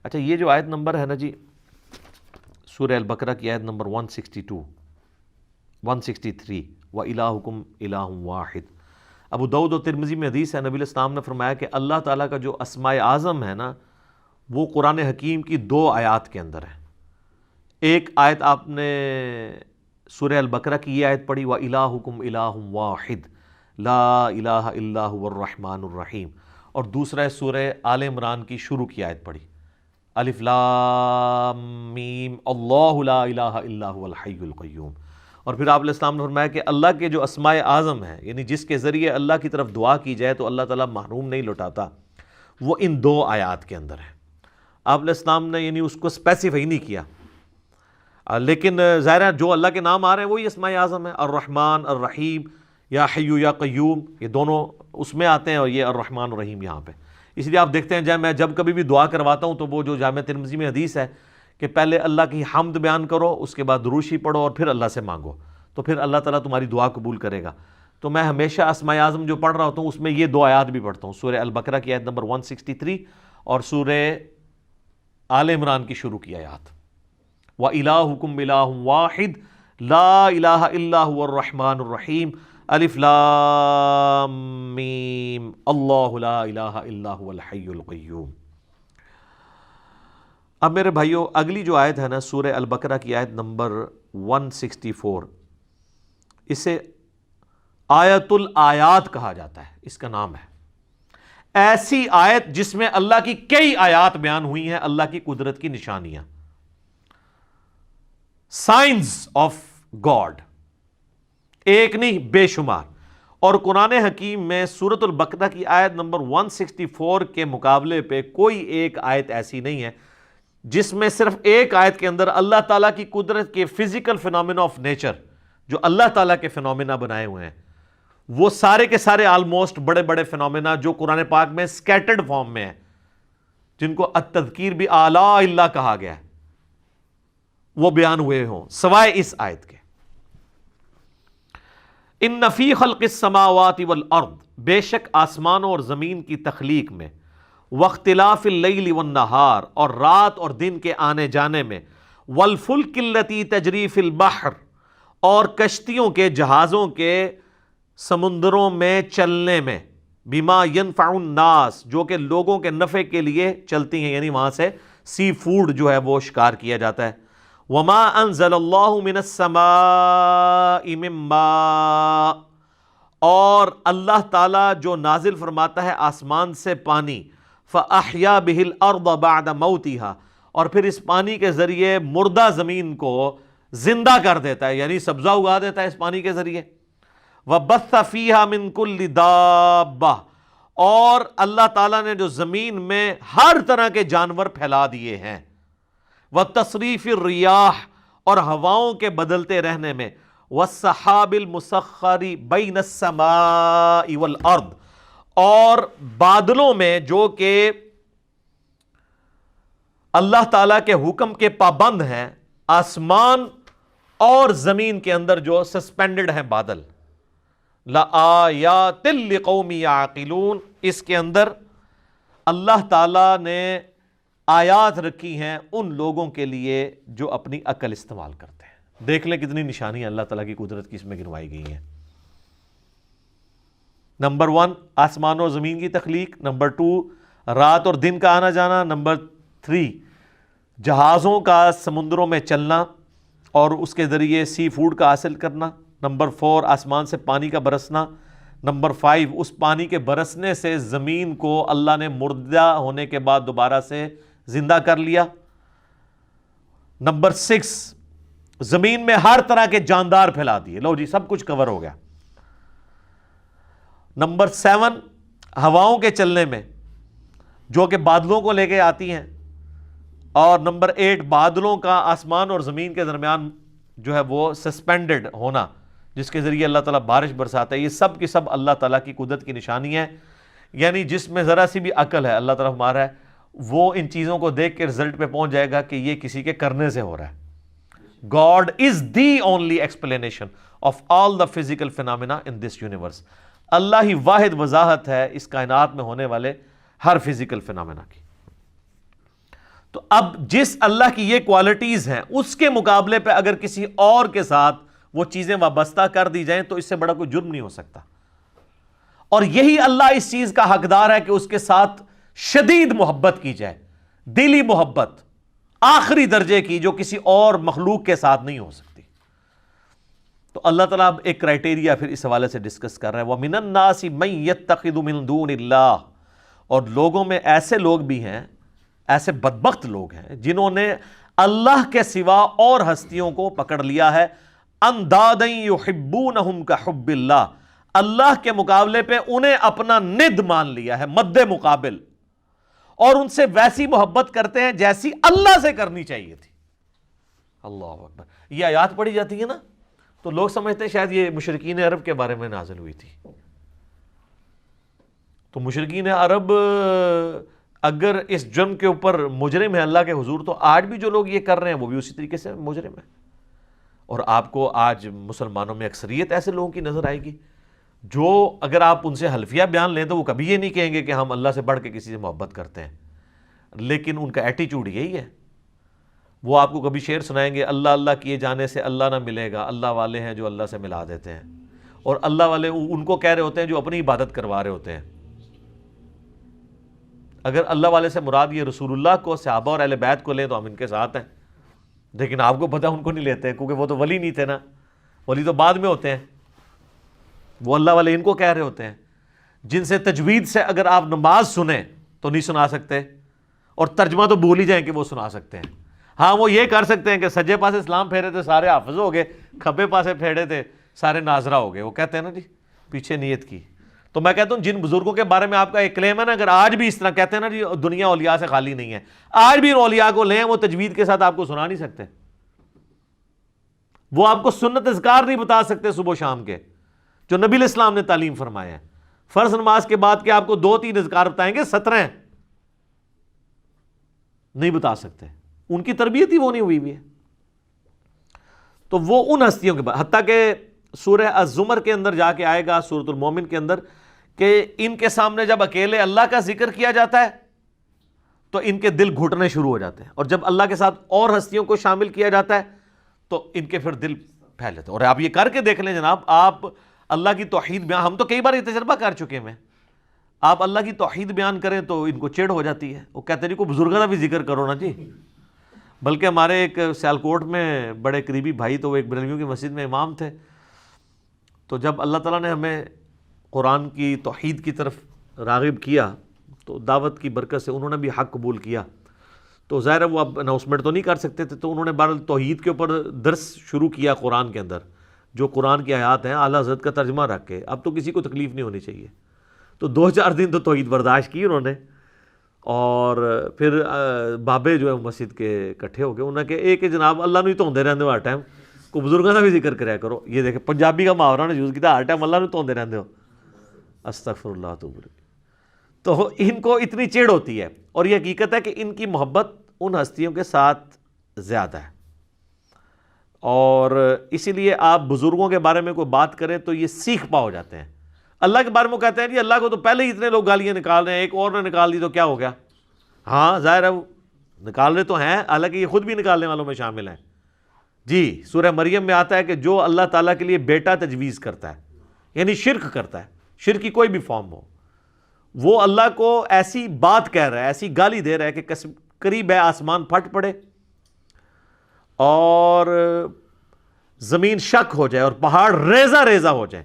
اچھا، یہ جو آیت نمبر ہے نا جی، سورہ البقرہ کی آیت نمبر 162 163، وَإِلَٰهُكُمْ إِلَٰهٌ وَاحِدٌ. ابو داؤد و ترمذی میں حدیث ہے، نبی علیہ السلام نے فرمایا کہ اللہ تعالیٰ کا جو اسماء اعظم ہے نا، وہ قرآن حکیم کی 2 آیات کے اندر ہے. ایک آیت آپ نے سورہ البقرہ کی یہ آیت پڑھی، وَإِلَٰهُكُمْ إِلَٰهٌ وَاحِدٌ لَا إِلَٰهَ إِلَّا هُوَ الرَّحْمَٰنُ الرَّحِيمُ. اور دوسرا ہے سورہ آل عمران کی شروع کی آیت پڑھی، الف لام میم اللہ لا الہ الا هو الحی القیوم. اور پھر آپ علیہ السلام نے فرمایا کہ اللہ کے جو اسماء اعظم ہیں، یعنی جس کے ذریعے اللہ کی طرف دعا کی جائے تو اللہ تعالیٰ محروم نہیں لوٹاتا، وہ ان 2 آیات کے اندر ہے. آپ علیہ السلام نے یعنی اس کو اسپیسیفائی نہیں کیا، لیکن ظاہر ہے جو اللہ کے نام آ رہے ہیں وہی اسماء اعظم ہیں. الرحمن، الرحیم، یا حیو یا قیوم، یہ دونوں اس میں آتے ہیں، اور یہ الرحمن الرحیم یہاں پہ. اس لیے آپ دیکھتے ہیں میں جب کبھی بھی دعا کرواتا ہوں تو وہ جو جامع ترمذی میں حدیث ہے کہ پہلے اللہ کی حمد بیان کرو، اس کے بعد درود شریف پڑھو، اور پھر اللہ سے مانگو، تو پھر اللہ تعالیٰ تمہاری دعا قبول کرے گا. تو میں ہمیشہ اسماء اعظم جو پڑھ رہا ہوتا ہوں اس میں یہ 2 آیات بھی پڑھتا ہوں، سورہ البقرہ کی آیت نمبر 163 اور سورہ آل عمران کی شروع کی آیات. وَإِلَٰهُكُمْ إِلَٰهٌ وَاحِدٌ لَا إِلَٰهَ إِلَّا هُوَ الرَّحْمَٰنُ الرَّحِيمُ الف لام میم اللہ لا الہ الا هو الحی القیوم. اب میرے بھائیو، اگلی جو آیت ہے نا سورہ البقرہ کی آیت نمبر 164، اسے آیت الآیات کہا جاتا ہے، اس کا نام ہے. ایسی آیت جس میں اللہ کی کئی آیات بیان ہوئی ہیں، اللہ کی قدرت کی نشانیاں، سائنز آف گاڈ، ایک نہیں بے شمار. اور قرآن حکیم میں سورۃ البقرہ کی آیت نمبر 164 کے مقابلے پہ کوئی ایک آیت ایسی نہیں ہے جس میں صرف ایک آیت کے اندر اللہ تعالیٰ کی قدرت کے فزیکل فینومینا آف نیچر، جو اللہ تعالیٰ کے فینومینا بنائے ہوئے ہیں، وہ سارے کے سارے آلموسٹ بڑے بڑے فینومینا جو قرآن پاک میں سکیٹرڈ فارم میں ہیں، جن کو التذکیر بھی آلاء اللہ کہا گیا ہے، وہ بیان ہوئے ہوں سوائے اس آیت کے. ان فی خلق السماوات والارض، بے شک آسمانوں اور زمین کی تخلیق میں، واختلاف اللیل والنہار، اور رات اور دن کے آنے جانے میں، والفلک التی تجری فی البحر، اور کشتیوں کے، جہازوں کے سمندروں میں چلنے میں، بما ینفع الناس، جو کہ لوگوں کے نفع کے لیے چلتی ہیں، یعنی وہاں سے سی فوڈ جو ہے وہ شکار کیا جاتا ہے. وما انزل اللہ من السماء من ماء، اور اللہ تعالیٰ جو نازل فرماتا ہے آسمان سے پانی، فاحیا بہ الارض بعد موتها، اور پھر اس پانی کے ذریعے مردہ زمین کو زندہ کر دیتا ہے، یعنی سبزہ اگا دیتا ہے اس پانی کے ذریعے. وبث فیہا من کل دابہ، اور اللہ تعالیٰ نے جو زمین میں ہر طرح کے جانور پھیلا دیے ہیں. وتصریف الریاح، اور ہواؤں کے بدلتے رہنے میں. والسحاب المسخر بین السماء والارض، اور بادلوں میں جو کہ اللہ تعالیٰ کے حکم کے پابند ہیں آسمان اور زمین کے اندر جو سسپینڈڈ ہیں بادل. لآیات لقوم یعقلون، اس کے اندر اللہ تعالیٰ نے آیات رکھی ہیں ان لوگوں کے لیے جو اپنی عقل استعمال کرتے ہیں. دیکھ لیں کتنی نشانیاں اللہ تعالیٰ کی قدرت کی اس میں گنوائی گئی ہیں. نمبر 1 آسمان اور زمین کی تخلیق، نمبر 2 رات اور دن کا آنا جانا، نمبر 3 جہازوں کا سمندروں میں چلنا اور اس کے ذریعے سی فوڈ کا حاصل کرنا، نمبر 4 آسمان سے پانی کا برسنا، نمبر 5 اس پانی کے برسنے سے زمین کو اللہ نے مردہ ہونے کے بعد دوبارہ سے زندہ کر لیا، نمبر 6 زمین میں ہر طرح کے جاندار پھیلا دیے. لو جی سب کچھ کور ہو گیا. نمبر 7 ہواؤں کے چلنے میں جو کہ بادلوں کو لے کے آتی ہیں، اور نمبر 8 بادلوں کا آسمان اور زمین کے درمیان جو ہے وہ سسپینڈڈ ہونا جس کے ذریعے اللہ تعالیٰ بارش برساتا ہے. یہ سب کی سب اللہ تعالیٰ کی قدرت کی نشانی ہے. یعنی جس میں ذرا سی بھی عقل ہے اللہ تعالیٰ ہمارا ہے، وہ ان چیزوں کو دیکھ کے رزلٹ پہ پہنچ جائے گا کہ یہ کسی کے کرنے سے ہو رہا ہے. God is the only explanation of all the physical phenomena in this universe. اللہ ہی واحد وضاحت ہے اس کائنات میں ہونے والے ہر فزیکل فینامنا کی. تو اب جس اللہ کی یہ کوالٹیز ہیں اس کے مقابلے پہ اگر کسی اور کے ساتھ وہ چیزیں وابستہ کر دی جائیں تو اس سے بڑا کوئی جرم نہیں ہو سکتا. اور یہی اللہ اس چیز کا حقدار ہے کہ اس کے ساتھ شدید محبت کی جائے، دلی محبت آخری درجے کی، جو کسی اور مخلوق کے ساتھ نہیں ہو سکتی. تو اللہ تعالیٰ اب ایک کرائٹیریا پھر اس حوالے سے ڈسکس کر رہا ہے. وَمِنَ النَّاسِ مَن يَتَّخِذُ مِن دُونِ اللَّهِ، اور لوگوں میں ایسے لوگ بھی ہیں، ایسے بدبخت لوگ ہیں جنہوں نے اللہ کے سوا اور ہستیوں کو پکڑ لیا ہے. اندادً يُحِبُّونَهُمْ كَحُبِّ اللَّهِ، اللہ کے مقابلے پہ انہیں اپنا ند مان لیا ہے، مد مقابل، اور ان سے ویسی محبت کرتے ہیں جیسی اللہ سے کرنی چاہیے تھی. اللہ اکبر. یہ آیات پڑھی جاتی ہے نا تو لوگ سمجھتے ہیں شاید یہ مشرکین عرب کے بارے میں نازل ہوئی تھی. تو مشرکین عرب اگر اس جرم کے اوپر مجرم ہے اللہ کے حضور، تو آج بھی جو لوگ یہ کر رہے ہیں وہ بھی اسی طریقے سے مجرم ہے. اور آپ کو آج مسلمانوں میں اکثریت ایسے لوگوں کی نظر آئے گی جو اگر آپ ان سے حلفیہ بیان لیں تو وہ کبھی یہ نہیں کہیں گے کہ ہم اللہ سے بڑھ کے کسی سے محبت کرتے ہیں، لیکن ان کا ایٹیچیوڈ یہی ہے. وہ آپ کو کبھی شعر سنائیں گے، اللہ اللہ کیے جانے سے اللہ نہ ملے گا، اللہ والے ہیں جو اللہ سے ملا دیتے ہیں. اور اللہ والے ان کو کہہ رہے ہوتے ہیں جو اپنی عبادت کروا رہے ہوتے ہیں. اگر اللہ والے سے مراد یہ رسول اللہ کو، صحابہ اور اہل بیت کو لیں تو ہم ان کے ساتھ ہیں، لیکن آپ کو پتہ ان کو نہیں لیتے کیونکہ وہ تو ولی نہیں تھے نا. ولی تو بعد میں ہوتے ہیں. وہ اللہ والے ان کو کہہ رہے ہوتے ہیں جن سے تجوید سے اگر آپ نماز سنیں تو نہیں سنا سکتے، اور ترجمہ تو بھول ہی جائیں کہ وہ سنا سکتے ہیں. ہاں وہ یہ کر سکتے ہیں کہ سجے پاسے اسلام پھیرے تھے سارے حافظ ہو گئے، کھبے پاسے پھیرے تھے سارے ناظرہ ہو گئے. وہ کہتے ہیں نا جی پیچھے نیت کی. تو میں کہتا ہوں جن بزرگوں کے بارے میں آپ کا ایک کلیم ہے نا، اگر آج بھی اس طرح کہتے ہیں نا جی دنیا اولیاء سے خالی نہیں ہے، آج بھی ان اولیاء کو لیں، وہ تجوید کے ساتھ آپ کو سنا نہیں سکتے. وہ آپ کو سنت اذکار نہیں بتا سکتے صبح و شام کے جو نبی علیہ السلام نے تعلیم فرمایا ہے. فرض نماز کے بعد کے آپ کو 2-3 اذکار بتائیں گے، 17 نہیں بتا سکتے. ان کی تربیت ہی وہ نہیں ہوئی ہے. تو وہ ان ہستیوں کے بعد، حتیٰ کہ سورہ الزمر کے اندر جا کے آئے گا، سورۃ المومن کے اندر، کہ ان کے سامنے جب اکیلے اللہ کا ذکر کیا جاتا ہے تو ان کے دل گھٹنے شروع ہو جاتے ہیں، اور جب اللہ کے ساتھ اور ہستیوں کو شامل کیا جاتا ہے تو ان کے پھر دل پھیل جاتے ہیں. اور آپ یہ کر کے دیکھ لیں جناب، آپ اللہ کی توحید بیان، ہم تو کئی بار یہ تجربہ کر چکے ہیں، آپ اللہ کی توحید بیان کریں تو ان کو چڑ ہو جاتی ہے. وہ کہتے ہیں کو بزرگوں کا بھی ذکر کرو نا جی. بلکہ ہمارے ایک سیالکوٹ میں بڑے قریبی بھائی، تو وہ ایک بریلویوں کی مسجد میں امام تھے. تو جب اللہ تعالیٰ نے ہمیں قرآن کی توحید کی طرف راغب کیا تو دعوت کی برکت سے انہوں نے بھی حق قبول کیا. تو ظاہر ہے وہ اب اناؤنسمنٹ تو نہیں کر سکتے تھے، تو انہوں نے بہرحال توحید کے اوپر درس شروع کیا قرآن کے اندر، جو قرآن کی آیات ہیں اعلیٰ حضرت کا ترجمہ رکھ کے. اب تو کسی کو تکلیف نہیں ہونی چاہیے. تو 2-4 دن تو توحید برداشت کی انہوں نے، اور پھر بابے جو ہے مسجد کے اکٹھے ہو گئے. انہوں نے کہا ایک جناب اللہ نو ہی توندے رہندے ہو ہر ٹائم، کو بزرگوں کا بھی ذکر کریا کرو. یہ دیکھیں پنجابی کا محاورہ نے یوز کیا، ہر ٹائم اللہ نو توندے رہندے ہو، استغفر اللہ توب. تو ان کو اتنی چڑ ہوتی ہے، اور یہ حقیقت ہے کہ ان کی محبت ان ہستیوں کے ساتھ زیادہ ہے، اور اسی لیے آپ بزرگوں کے بارے میں کوئی بات کریں تو یہ سیکھ پا ہو جاتے ہیں۔ اللہ کے بارے میں کہتے ہیں جی اللہ کو تو پہلے ہی اتنے لوگ گالیاں نکال رہے ہیں، ایک اور نے نکال دی تو کیا ہو گیا؟ ہاں ظاہر ہے وہ نکال رہے تو ہیں، حالانکہ یہ خود بھی نکالنے والوں میں شامل ہیں۔ جی سورہ مریم میں آتا ہے کہ جو اللہ تعالیٰ کے لیے بیٹا تجویز کرتا ہے، یعنی شرک کرتا ہے، شرک کی کوئی بھی فارم ہو، وہ اللہ کو ایسی بات کہہ رہا ہے، ایسی گالی دے رہا ہے کہ قریب ہے آسمان پھٹ پڑے اور زمین شک ہو جائے اور پہاڑ ریزہ ریزہ ہو جائے،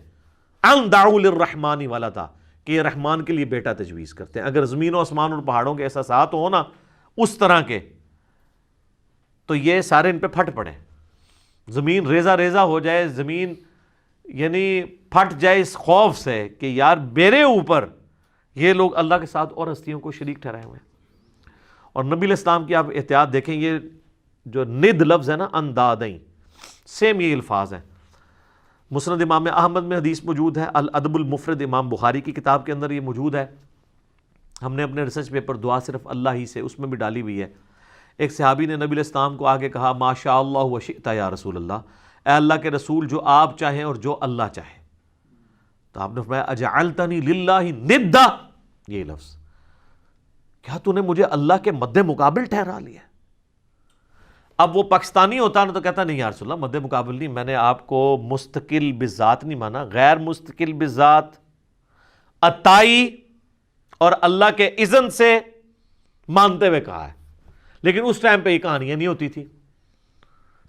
ان دعوا للرحمن ولدا، کہ یہ رحمان کے لیے بیٹا تجویز کرتے ہیں۔ اگر زمین و آسمان اور پہاڑوں کے احساسات ہو نا اس طرح کے، تو یہ سارے ان پہ پھٹ پڑے، زمین ریزہ ریزہ ہو جائے، زمین یعنی پھٹ جائے اس خوف سے کہ یار میرے اوپر یہ لوگ اللہ کے ساتھ اور ہستیوں کو شریک ٹھہرائے ہوئے ہیں۔ اور نبی علیہ السلام کی آپ احتیاط دیکھیں، یہ جو ند لفظ ہے نا، اندادیں، سیم یہ الفاظ ہیں۔ مسند امام احمد میں حدیث موجود ہے، الادب المفرد امام بخاری کی کتاب کے اندر یہ موجود ہے۔ ہم نے اپنے ریسرچ پیپر دعا صرف اللہ ہی سے، اس میں بھی ڈالی ہوئی ہے۔ ایک صحابی نے نبی علیہ السلام کو آگے کہا، ما شاء اللہ و شئت یا رسول اللہ، اے اللہ کے رسول جو آپ چاہیں اور جو اللہ چاہے۔ تو آپ نے فرمایا اجعلتنی للہ ندا، یہ لفظ، کیا تو نے مجھے اللہ کے مد مقابل ٹھہرا لیا؟ اب وہ پاکستانی ہوتا نا تو کہتا نہیں یا رسول اللہ مد مقابل نہیں، میں نے آپ کو مستقل بذات نہیں مانا، غیر مستقل بذات، عطائی اور اللہ کے اذن سے مانتے ہوئے کہا ہے۔ لیکن اس ٹائم پہ یہ کہانیاں نہیں ہوتی تھی،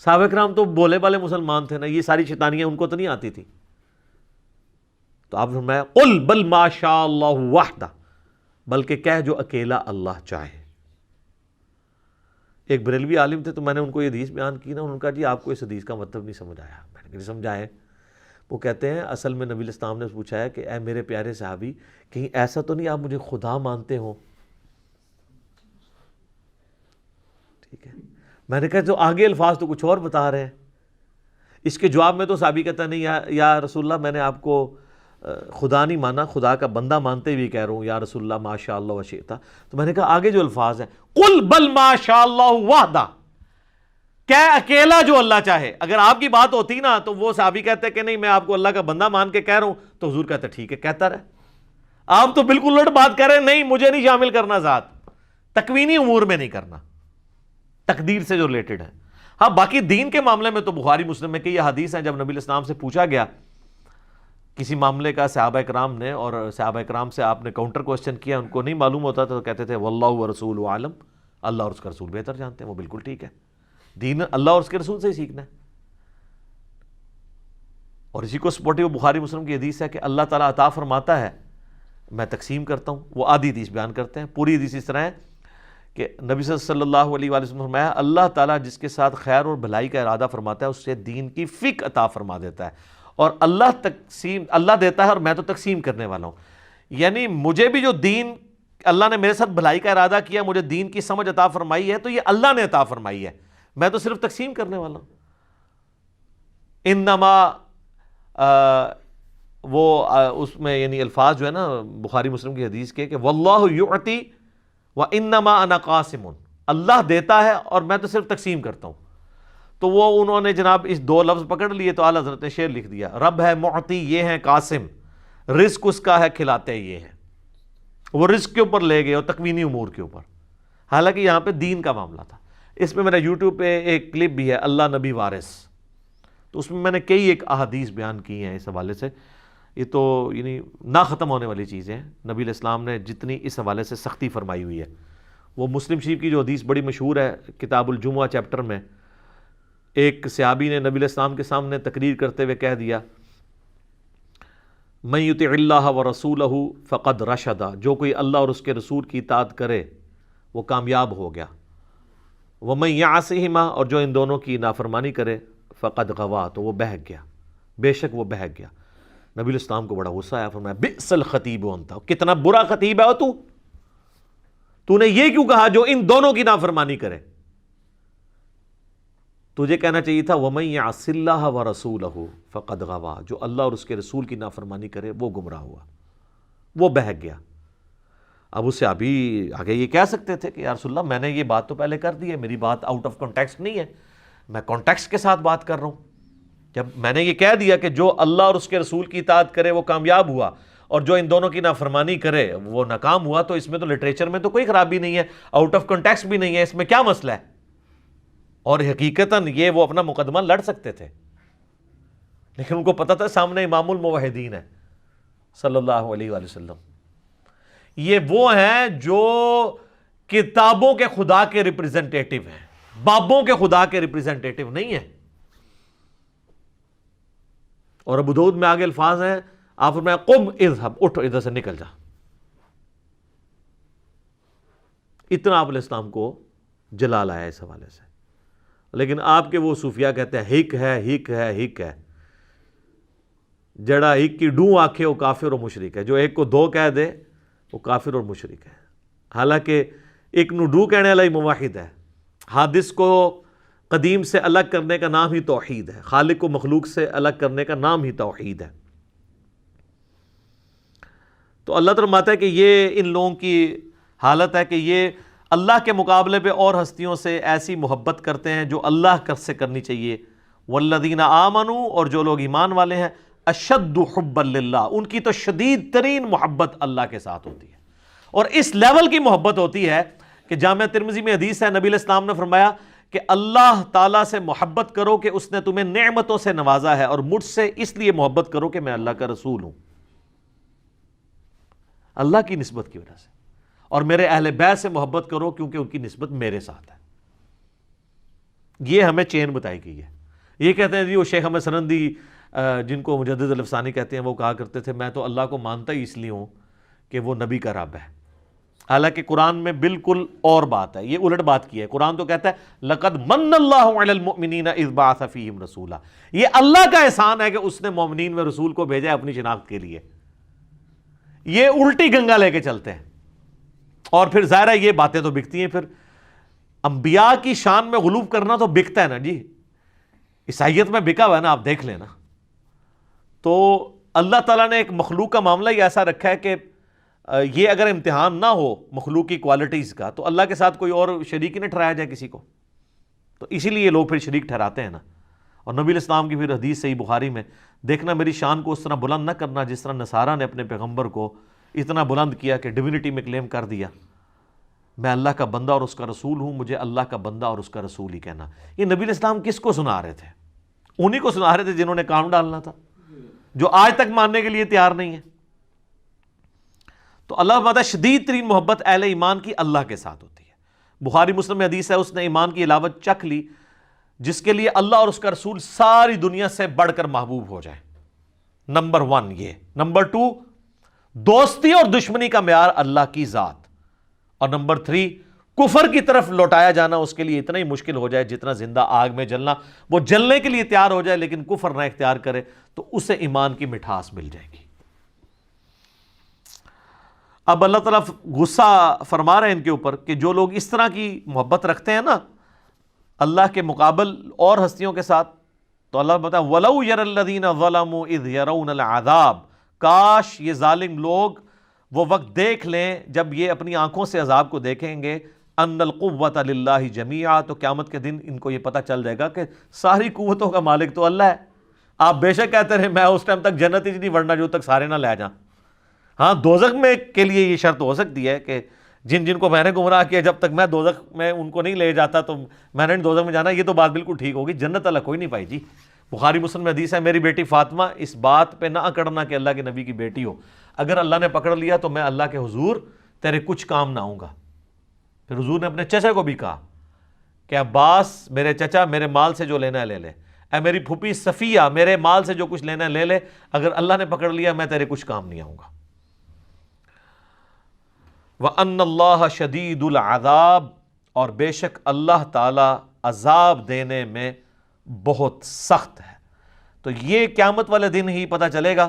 صحابہ کرام تو بولے والے مسلمان تھے نا، یہ ساری شیطانیاں ان کو تو نہیں آتی تھی۔ تو آپ نے فرمایا قل بل ما شاء اللہ وحدہ، بلکہ کہہ جو اکیلا اللہ چاہے۔ ایک بریلوی عالم تھے تو میں نے ان کو یہ حدیث بیان کی نا، انہوں نے کہا جی آپ کو اس حدیث کا مطلب نہیں سمجھ آیا۔ میں نے کہا نہیں سمجھا ہے۔ وہ کہتے ہیں اصل میں نبی علیہ السلام نے پوچھا ہے کہ اے میرے پیارے صحابی، کہیں ایسا تو نہیں آپ مجھے خدا مانتے ہو؟ ٹھیک ہے، میں نے کہا تو آگے الفاظ تو کچھ اور بتا رہے ہیں۔ اس کے جواب میں تو صحابی کہتا نہیں یا رسول اللہ میں نے آپ کو خدا نہیں مانا، خدا کا بندہ مانتے ہوئے کہہ رہا ہوں یا رسول اللہ ما شاء اللہ وشئتا۔ تو میں نے کہا آگے جو الفاظ ہیں قل بل ما شاء اللہ وحدہ، کہ اکیلا جو اللہ چاہے۔ اگر آپ کی بات ہوتی نا تو وہ صحابی کہتے کہ نہیں میں آپ کو اللہ کا بندہ مان کے کہہ رہا ہوں، تو حضور کہتے ٹھیک ہے کہتا رہے۔ آپ تو بالکل الٹ بات کر رہے ہیں، نہیں مجھے نہیں شامل کرنا ذات، تکوینی امور میں نہیں کرنا، تقدیر سے جو ریلیٹڈ ہے۔ ہاں باقی دین کے معاملے میں تو بخاری مسلم میں کئی حدیث ہیں، جب نبی علیہ السلام سے پوچھا گیا کسی معاملے کا صحابہ کرام نے، اور صحابہ کرام سے آپ نے کاؤنٹر کوسچن کیا، ان کو نہیں معلوم ہوتا تو کہتے تھے واللہ ورسولہ عالم، اللہ اور اس کا رسول بہتر جانتے ہیں۔ وہ بالکل ٹھیک ہے، دین اللہ اور اس کے رسول سے ہی سیکھنا ہے۔ اور اسی کو سپورٹیو بخاری مسلم کی حدیث ہے کہ اللہ تعالیٰ عطا فرماتا ہے، میں تقسیم کرتا ہوں۔ وہ آدھی حدیث بیان کرتے ہیں، پوری حدیث اس طرح ہے کہ نبی صلی اللہ علیہ وآلہ وسلم نے فرمایا اللہ تعالیٰ جس کے ساتھ خیر اور بھلائی کا ارادہ فرماتا ہے اس سے دین کی فقہ عطا فرما دیتا ہے، اور اللہ دیتا ہے اور میں تو تقسیم کرنے والا ہوں۔ یعنی مجھے بھی جو دین اللہ نے میرے ساتھ بھلائی کا ارادہ کیا، مجھے دین کی سمجھ عطا فرمائی ہے، تو یہ اللہ نے عطا فرمائی ہے، میں تو صرف تقسیم کرنے والا ہوں۔ انما اس میں یعنی الفاظ جو ہے نا بخاری مسلم کی حدیث کے کہ واللہ یعطی وانما انا قاسم، اللہ دیتا ہے اور میں تو صرف تقسیم کرتا ہوں۔ تو وہ انہوں نے جناب اس دو لفظ پکڑ لیے تو اعلیٰ حضرت نے شعر لکھ دیا، رب ہے معطی یہ ہے قاسم، رزق اس کا ہے کھلاتے یہ ہیں۔ وہ رزق کے اوپر لے گئے اور تکوینی امور کے اوپر، حالانکہ یہاں پہ دین کا معاملہ تھا۔ اس میں میرا یوٹیوب پہ ایک کلپ بھی ہے اللہ نبی وارث، تو اس میں میں نے کئی ایک احادیث بیان کی ہیں اس حوالے سے۔ یہ تو یعنی نہ ختم ہونے والی چیزیں ہیں، نبی علیہ السلام نے جتنی اس حوالے سے سختی فرمائی ہوئی ہے۔ وہ مسلم شریف کی جو حدیث بڑی مشہور ہے کتاب الجمعہ چیپٹر میں، ایک صحابی نے نبی علیہ السلام کے سامنے تقریر کرتے ہوئے کہہ دیا من یطع اللہ ورسولہ فقد رشد، جو کوئی اللہ اور اس کے رسول کی اطاعت کرے وہ کامیاب ہو گیا، ومن یعصہما، اور جو ان دونوں کی نافرمانی کرے فقد غوا، تو وہ بہک گیا، بے شک وہ بہک گیا۔ نبی علیہ السلام کو بڑا غصہ آیا، فرمایا بئس الخطیب انت، کتنا برا خطیب ہے تو نے یہ کیوں کہا جو ان دونوں کی نافرمانی کرے؟ تجھے کہنا چاہیے تھا وَمَن يَعْصِ اللَّهَ وَرَسُولَهُ فَقَدْ غَوَىٰ، جو اللہ اور اس کے رسول کی نافرمانی کرے وہ گمراہ ہوا، وہ بہک گیا۔ اب اس سے ابھی آگے یہ کہہ سکتے تھے کہ یا رسول اللہ میں نے یہ بات تو پہلے کر دی ہے، میری بات آؤٹ آف کانٹیکسٹ نہیں ہے، میں کانٹیکسٹ کے ساتھ بات کر رہا ہوں. جب میں نے یہ کہہ دیا کہ جو اللہ اور اس کے رسول کی اطاعت کرے وہ کامیاب ہوا اور جو ان دونوں کی نافرمانی کرے وہ ناکام ہوا، تو اس میں تو لٹریچر میں تو کوئی خرابی نہیں ہے، آؤٹ آف کانٹیکسٹ بھی نہیں ہے، اس میں کیا مسئلہ ہے؟ اور حقیقتاً یہ وہ اپنا مقدمہ لڑ سکتے تھے، لیکن ان کو پتا تھا سامنے امام الموحدین ہے صلی اللہ علیہ وآلہ وسلم. یہ وہ ہیں جو کتابوں کے خدا کے ریپریزنٹیٹو ہیں، بابوں کے خدا کے ریپریزنٹیٹو نہیں ہیں. اور ابو داؤد میں آگے الفاظ ہیں، آپ فرمایا قم اذهب، اٹھو ادھر سے نکل جا. اتنا آپ علیہ السلام کو جلال آیا اس حوالے سے. لیکن آپ کے وہ صوفیاء کہتے ہیں ہک ہے ہک ہے ہک ہے، جڑا ہک کی ڈوں آکھے وہ کافر و مشرک ہے، جو ایک کو دو کہہ دے وہ کافر اور مشرک ہے. حالانکہ ایک نو ڈو کہنے والا ہی موحد ہے. حادث کو قدیم سے الگ کرنے کا نام ہی توحید ہے، خالق کو مخلوق سے الگ کرنے کا نام ہی توحید ہے. تو اللہ تعالیٰ فرماتا ہے کہ یہ ان لوگوں کی حالت ہے کہ یہ اللہ کے مقابلے پہ اور ہستیوں سے ایسی محبت کرتے ہیں جو اللہ سے کرنی چاہیے. والذین آمنوا، اور جو لوگ ایمان والے ہیں، اشد حبا للہ، ان کی تو شدید ترین محبت اللہ کے ساتھ ہوتی ہے. اور اس لیول کی محبت ہوتی ہے کہ جامعہ ترمذی میں حدیث ہے، نبی علیہ السلام نے فرمایا کہ اللہ تعالیٰ سے محبت کرو کہ اس نے تمہیں نعمتوں سے نوازا ہے، اور مجھ سے اس لیے محبت کرو کہ میں اللہ کا رسول ہوں، اللہ کی نسبت کی وجہ سے. اور میرے اہل بیت سے محبت کرو کیونکہ ان کی نسبت میرے ساتھ ہے. یہ ہمیں چین بتائی گئی ہے. یہ کہتے ہیں جی وہ شیخ احمد سرندی جن کو مجدد الافسانی کہتے ہیں، وہ کہا کرتے تھے میں تو اللہ کو مانتا ہی اس لیے ہوں کہ وہ نبی کا رب ہے. حالانکہ قرآن میں بالکل اور بات ہے، یہ الٹ بات کی ہے. قرآن تو کہتا ہے لَقَدْ مَنَّ اللَّهُ عَلَى الْمُؤْمِنِينَ إِذْ بَعَثَ فِيهِمْ رَسُولًا. یہ اللہ کا احسان ہے کہ اس نے مومنین میں رسول کو بھیجا ہے اپنی شناخت کے لیے. یہ الٹی گنگا لے کے چلتے ہیں. اور پھر ظاہر ہے یہ باتیں تو بکتی ہیں. پھر انبیاء کی شان میں غلوب کرنا تو بکتا ہے نا جی. عیسائیت میں بکا ہوا ہے نا، آپ دیکھ لینا. تو اللہ تعالیٰ نے ایک مخلوق کا معاملہ ہی ایسا رکھا ہے کہ یہ اگر امتحان نہ ہو مخلوق کی کوالٹیز کا تو اللہ کے ساتھ کوئی اور شریک ہی نہ ٹھہرایا جائے کسی کو. تو اسی لیے لوگ پھر شریک ٹھہراتے ہیں نا. اور نبی علیہ السلام کی پھر حدیث صحیح بخاری میں دیکھنا، میری شان کو اس طرح بلند نہ کرنا جس طرح نصارہ نے اپنے پیغمبر کو اتنا بلند کیا کہ ڈیوینٹی میں کلیم کر دیا. میں اللہ کا بندہ اور اس کا رسول ہوں، مجھے اللہ کا بندہ اور اس کا رسول ہی کہنا. یہ نبی علیہ السلام کس کو سنا رہے تھے؟ انہی کو سنا رہے تھے جنہوں نے کام ڈالنا تھا، جو آج تک ماننے کے لیے تیار نہیں ہے. تو اللہ فرماتا ہے شدید ترین محبت اہل ایمان کی اللہ کے ساتھ ہوتی ہے. بخاری مسلم میں حدیث ہے، اس نے ایمان کی علاوت چکھ لی جس کے لیے اللہ اور اس کا رسول ساری دنیا سے بڑھ کر محبوب ہو جائیں. نمبر 1 یہ. نمبر 2 دوستی اور دشمنی کا معیار اللہ کی ذات. اور نمبر 3 کفر کی طرف لوٹایا جانا اس کے لیے اتنا ہی مشکل ہو جائے جتنا زندہ آگ میں جلنا. وہ جلنے کے لیے تیار ہو جائے لیکن کفر نہ اختیار کرے تو اسے ایمان کی مٹھاس مل جائے گی. اب اللہ تعالیٰ غصہ فرما رہے ہیں ان کے اوپر کہ جو لوگ اس طرح کی محبت رکھتے ہیں نا اللہ کے مقابل اور ہستیوں کے ساتھ، تو اللہ بتا وَلَوْ يَرَ الَّذِينَ ظَلَمُوا إِذْ يَرَوْنَ الْعَذَابَ، کاش یہ ظالم لوگ وہ وقت دیکھ لیں جب یہ اپنی آنکھوں سے عذاب کو دیکھیں گے، أَنَّ الْقُوَّةَ لِلَّهِ جَمِيعًا، تو قیامت کے دن ان کو یہ پتہ چل جائے گا کہ ساری قوتوں کا مالک تو اللہ ہے. آپ بے شک کہتے رہے میں اس ٹائم تک جنت ہی نہیں ورنہ جو تک سارے نہ لے جائیں. ہاں دوزخ میں کے لیے یہ شرط ہو سکتی ہے کہ جن جن کو میں نے گمراہ کیا جب تک میں دوزخ میں ان کو نہیں لے جاتا تو میں نے دوزخ میں جانا. یہ تو بات بالکل ٹھیک ہوگی. جنت اللہ کوئی نہیں پائی جی. بخاری مسلم میں حدیث ہے میری بیٹی فاطمہ اس بات پہ نہ اکڑنا کہ اللہ کے نبی کی بیٹی ہو، اگر اللہ نے پکڑ لیا تو میں اللہ کے حضور تیرے کچھ کام نہ آؤں گا. پھر حضور نے اپنے چچا کو بھی کہا کہ عباس میرے چچا میرے مال سے جو لینا ہے لے لے، اے میری پھوپھی صفیہ میرے مال سے جو کچھ لینا ہے لے لے، اگر اللہ نے پکڑ لیا میں تیرے کچھ کام نہیں آؤں گا. وَأَنَّ اللَّهَ شَدِيدُ الْعَذَابِ، اور بے شک اللہ تعالی عذاب دینے میں بہت سخت ہے. تو یہ قیامت والے دن ہی پتہ چلے گا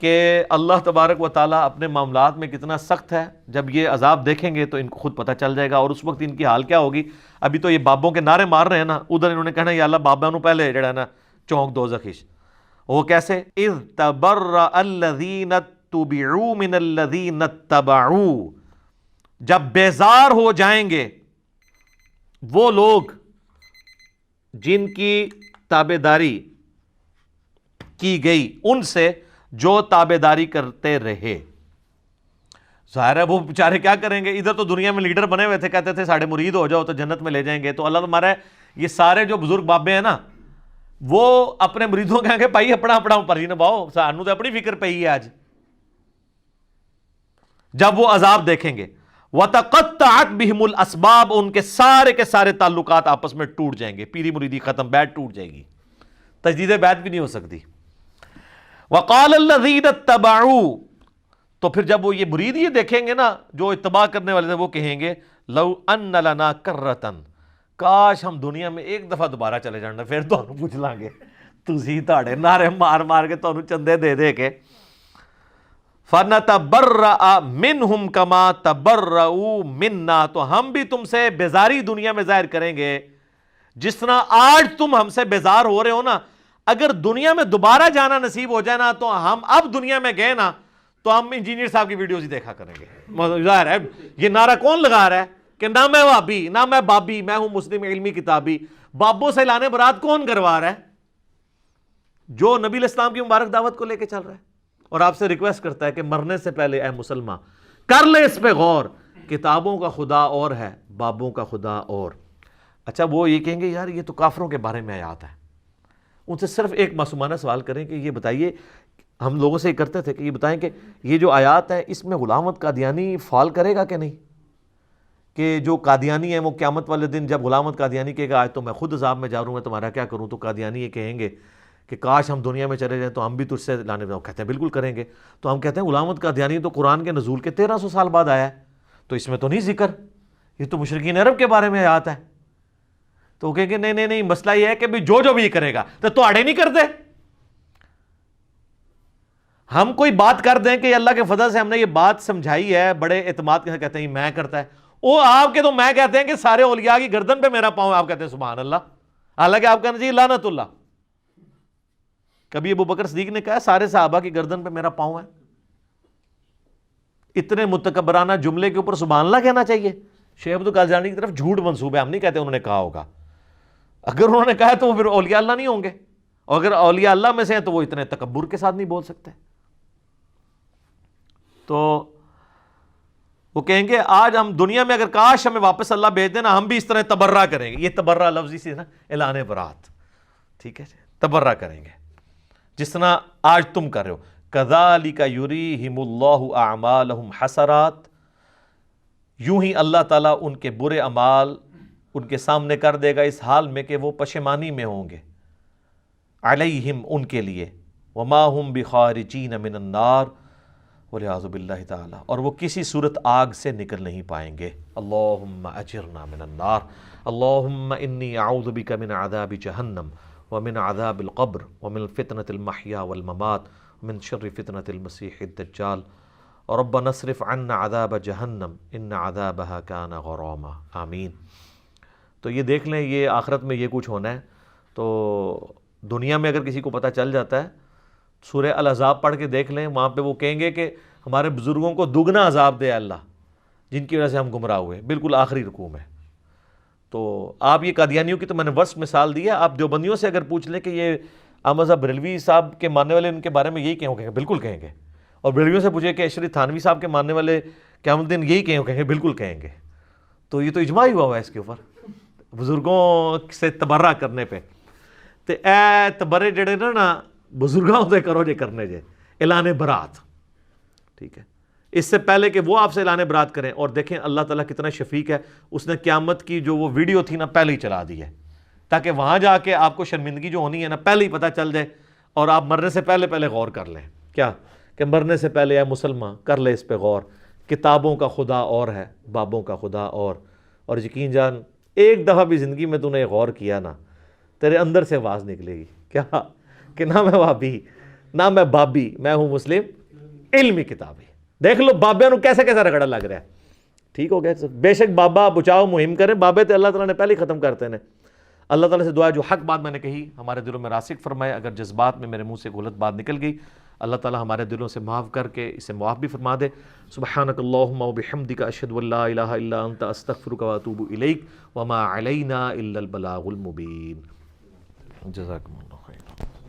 کہ اللہ تبارک و تعالیٰ اپنے معاملات میں کتنا سخت ہے. جب یہ عذاب دیکھیں گے تو ان کو خود پتہ چل جائے گا، اور اس وقت ان کی حال کیا ہوگی. ابھی تو یہ بابوں کے نعرے مار رہے ہیں نا، ادھر انہوں نے کہنا یا اللہ بابا نو پہلے جڑا ہے نا چونک دوزخ. وہ کیسے؟ اِذْ تَبَرَّأَ الَّذِينَ تُبِعُوا مِنَ الَّذِينَ اتَّبَعُوا، جب بیزار ہو جائیں گے وہ لوگ جن کی تابعداری کی گئی ان سے جو تابعداری کرتے رہے. ظاہر ہے وہ بیچارے کیا کریں گے، ادھر تو دنیا میں لیڈر بنے ہوئے تھے، کہتے تھے ساڑھے مرید ہو جاؤ تو جنت میں لے جائیں گے. تو اللہ تمہارا یہ سارے جو بزرگ بابے ہیں نا، وہ اپنے مریدوں کہیں گے بھائی اپنا اپنا پرچی نبھاؤ، سانو تو اپنی فکر پئی ہے آج. جب وہ عذاب دیکھیں گے وَتَقَطَّعَتْ بِهِمُ الْأَسْبَابُ، ان کے سارے تعلقات آپس میں ٹوٹ جائیں گے، پیری مریدی ختم، بیعت ٹوٹ جائے گی، تجدید بیعت بھی نہیں ہو سکتی. وَقَالَ الَّذِينَ اتَّبَعُوا، تو پھر جب وہ یہ مرید یہ دیکھیں گے نا جو اتباع کرنے والے تھے، وہ کہیں گے لَوْ أَنَّ لَنَا كَرَّةً، کاش ہم دنیا میں ایک دفعہ دوبارہ چلے جانا، پھر تو ہم پوچھ لیں گے تسی تاڑے نعرے مار مار کے تو چندے دے دے کے. فَنَتَبَرَّأَ مِنْهُمْ كَمَا تَبَرَّؤُوا مِنَّا، تو ہم بھی تم سے بیزاری دنیا میں ظاہر کریں گے جس طرح آج تم ہم سے بیزار ہو رہے ہو نا. اگر دنیا میں دوبارہ جانا نصیب ہو جائے نا تو ہم اب دنیا میں گئے نا تو ہم انجینئر صاحب کی ویڈیوز ہی دیکھا کریں گے. ظاہر ہے یہ نعرہ کون لگا رہا ہے کہ نہ میں وہابی نہ میں بابی، میں ہوں مسلم علمی کتابی. بابوں سے لانے برات کون کروا رہا ہے؟ جو نبی علیہ السلام کی مبارک دعوت کو لے کے چل رہا ہے. اور آپ سے ریکویسٹ کرتا ہے کہ مرنے سے پہلے اے مسلمان کر لے اس پہ غور، کتابوں کا خدا اور ہے، بابوں کا خدا اور. اچھا وہ یہ کہیں گے یار یہ تو کافروں کے بارے میں آیات ہے. ان سے صرف ایک معصومانہ سوال کریں کہ یہ بتائیے، ہم لوگوں سے یہ کرتے تھے کہ یہ بتائیں کہ یہ جو آیات ہیں اس میں غلام احمد قادیانی فال کرے گا کہ نہیں؟ کہ جو قادیانی ہیں وہ قیامت والے دن جب غلام احمد قادیانی کہے گا آج تو میں خود عذاب میں جا رہا ہوں، میں تمہارا کیا کروں، تو قادیانی یہ کہیں گے کہ کاش ہم دنیا میں چلے جائیں تو ہم بھی تجھ سے لانے میں. کہتے ہیں بالکل کریں گے. تو ہم کہتے ہیں غلام احمد قادیانی تو قرآن کے نزول کے 1300 سال بعد آیا ہے، تو اس میں تو نہیں ذکر، یہ تو مشرکین عرب کے بارے میں آیات ہے. تو وہ کہیں گے نہیں مسئلہ یہ ہے کہ جو بھی کرے گا تو آڑے نہیں کرتے. ہم کوئی بات کر دیں کہ اللہ کے فضل سے ہم نے یہ بات سمجھائی ہے بڑے اعتماد کے ساتھ، کہتے ہیں میں کرتا ہے وہ آپ کے، تو میں کہتے ہیں کہ سارے اولیاء کی گردن پہ میرا پاؤں، آپ کہتے ہیں سبحان اللہ، حالانکہ آپ کہنا چاہیے لعنت اللہ. کبھی ابو بکر صدیق نے کہا سارے صحابہ کی گردن پہ میرا پاؤں ہے؟ اتنے متکبرانہ جملے کے اوپر سبحان اللہ کہنا چاہیے؟ شیخ عبد القادر جیلانی کی طرف جھوٹ منسوب ہے، ہم نہیں کہتے انہوں نے کہا ہوگا. اگر انہوں نے کہا تو وہ پھر اولیاء اللہ نہیں ہوں گے، اور اگر اولیاء اللہ میں سے ہیں تو وہ اتنے تکبر کے ساتھ نہیں بول سکتے. تو وہ کہیں گے آج ہم دنیا میں اگر کاش ہمیں واپس اللہ بھیج دینا ہم بھی اس طرح تبرہ کریں گے. یہ تبرہ لفظی سے نا اعلان برات، ٹھیک ہے، تبرہ کریں گے جس طرح آج تم کر رہے ہو. کذالک یریہم اللہ اعمالہم حسرات، یوں ہی اللہ تعالیٰ ان کے برے اعمال ان کے سامنے کر دے گا اس حال میں کہ وہ پشیمانی میں ہوں گے. علیہم ان کے لیے، وما ہم بخارجین من النار، والعیاذ باللہ تعالی، اور وہ کسی صورت آگ سے نکل نہیں پائیں گے. اللہم اجرنا من النار، اللہم انی اعوذ بک من عذاب جہنم ومن عذاب القبر ومن فتنة المحیا والممات ومن شر فتنة المسیح الدجال ربنا اصرف عنا عذاب جہنم ان عذابها کان غراما. آمین. تو یہ دیکھ لیں یہ آخرت میں یہ کچھ ہونا ہے. تو دنیا میں اگر کسی کو پتہ چل جاتا ہے سورہ الاحزاب پڑھ کے دیکھ لیں، وہاں پہ وہ کہیں گے کہ ہمارے بزرگوں کو دگنا عذاب دے اللہ جن کی وجہ سے ہم گمراہ ہوئے. بالکل آخری رکوع میں. تو آپ یہ قادیانیوں کی تو میں نے ورس مثال دی ہے، آپ دیوبندیوں سے اگر پوچھ لیں کہ یہ احمد صاحب بریلوی صاحب کے ماننے والے ان کے بارے میں یہی کہیں گے، بالکل کہیں گے. اور بریلویوں سے پوچھے کہ اشری تھانوی صاحب کے ماننے والے قیامت دن یہی کہیں گے، بالکل کہیں گے. تو یہ تو اجماع ہی ہوا ہے اس کے اوپر بزرگوں سے تبرہ کرنے پہ. تو اے تبرے جڑے نا بزرگوں سے کرو جے کرنے جے اعلان برات، ٹھیک ہے، اس سے پہلے کہ وہ آپ سے اعلان برات کریں. اور دیکھیں اللہ تعالیٰ کتنا شفیق ہے، اس نے قیامت کی جو وہ ویڈیو تھی نا پہلے ہی چلا دی ہے تاکہ وہاں جا کے آپ کو شرمندگی جو ہونی ہے نا پہلے ہی پتہ چل جائے اور آپ مرنے سے پہلے غور کر لیں. کیا کہ مرنے سے پہلے اے مسلمان کر لے اس پہ غور، کتابوں کا خدا اور ہے، بابوں کا خدا اور یقین جان ایک دفعہ بھی زندگی میں تو نے غور کیا نا تیرے اندر سے آواز نکلے گی کیا کہ نہ میں وہابی نہ میں بابی، میں ہوں مسلم علمی کتابی. دیکھ لو بابے نو کیسے رگڑا لگ رہا ہے. ٹھیک ہو گیا. بے شک بابا بچاؤ مہم کریں، بابے تے اللہ تعالیٰ نے پہلے ہی ختم کرتے ہیں. اللہ تعالیٰ سے دعا ہے جو حق بات میں نے کہی ہمارے دلوں میں راسخ فرمائے، اگر جذبات میں میرے منہ سے غلط بات نکل گئی اللہ تعالی ہمارے دلوں سے معاف کر کے اسے معاف بھی فرما دے. سبحانک اللہم وبحمدک اشہد ان لا الہ الا انت استغفرک واتوب الیک وما علینا الا البلاغ المبین. جزاکم اللہ.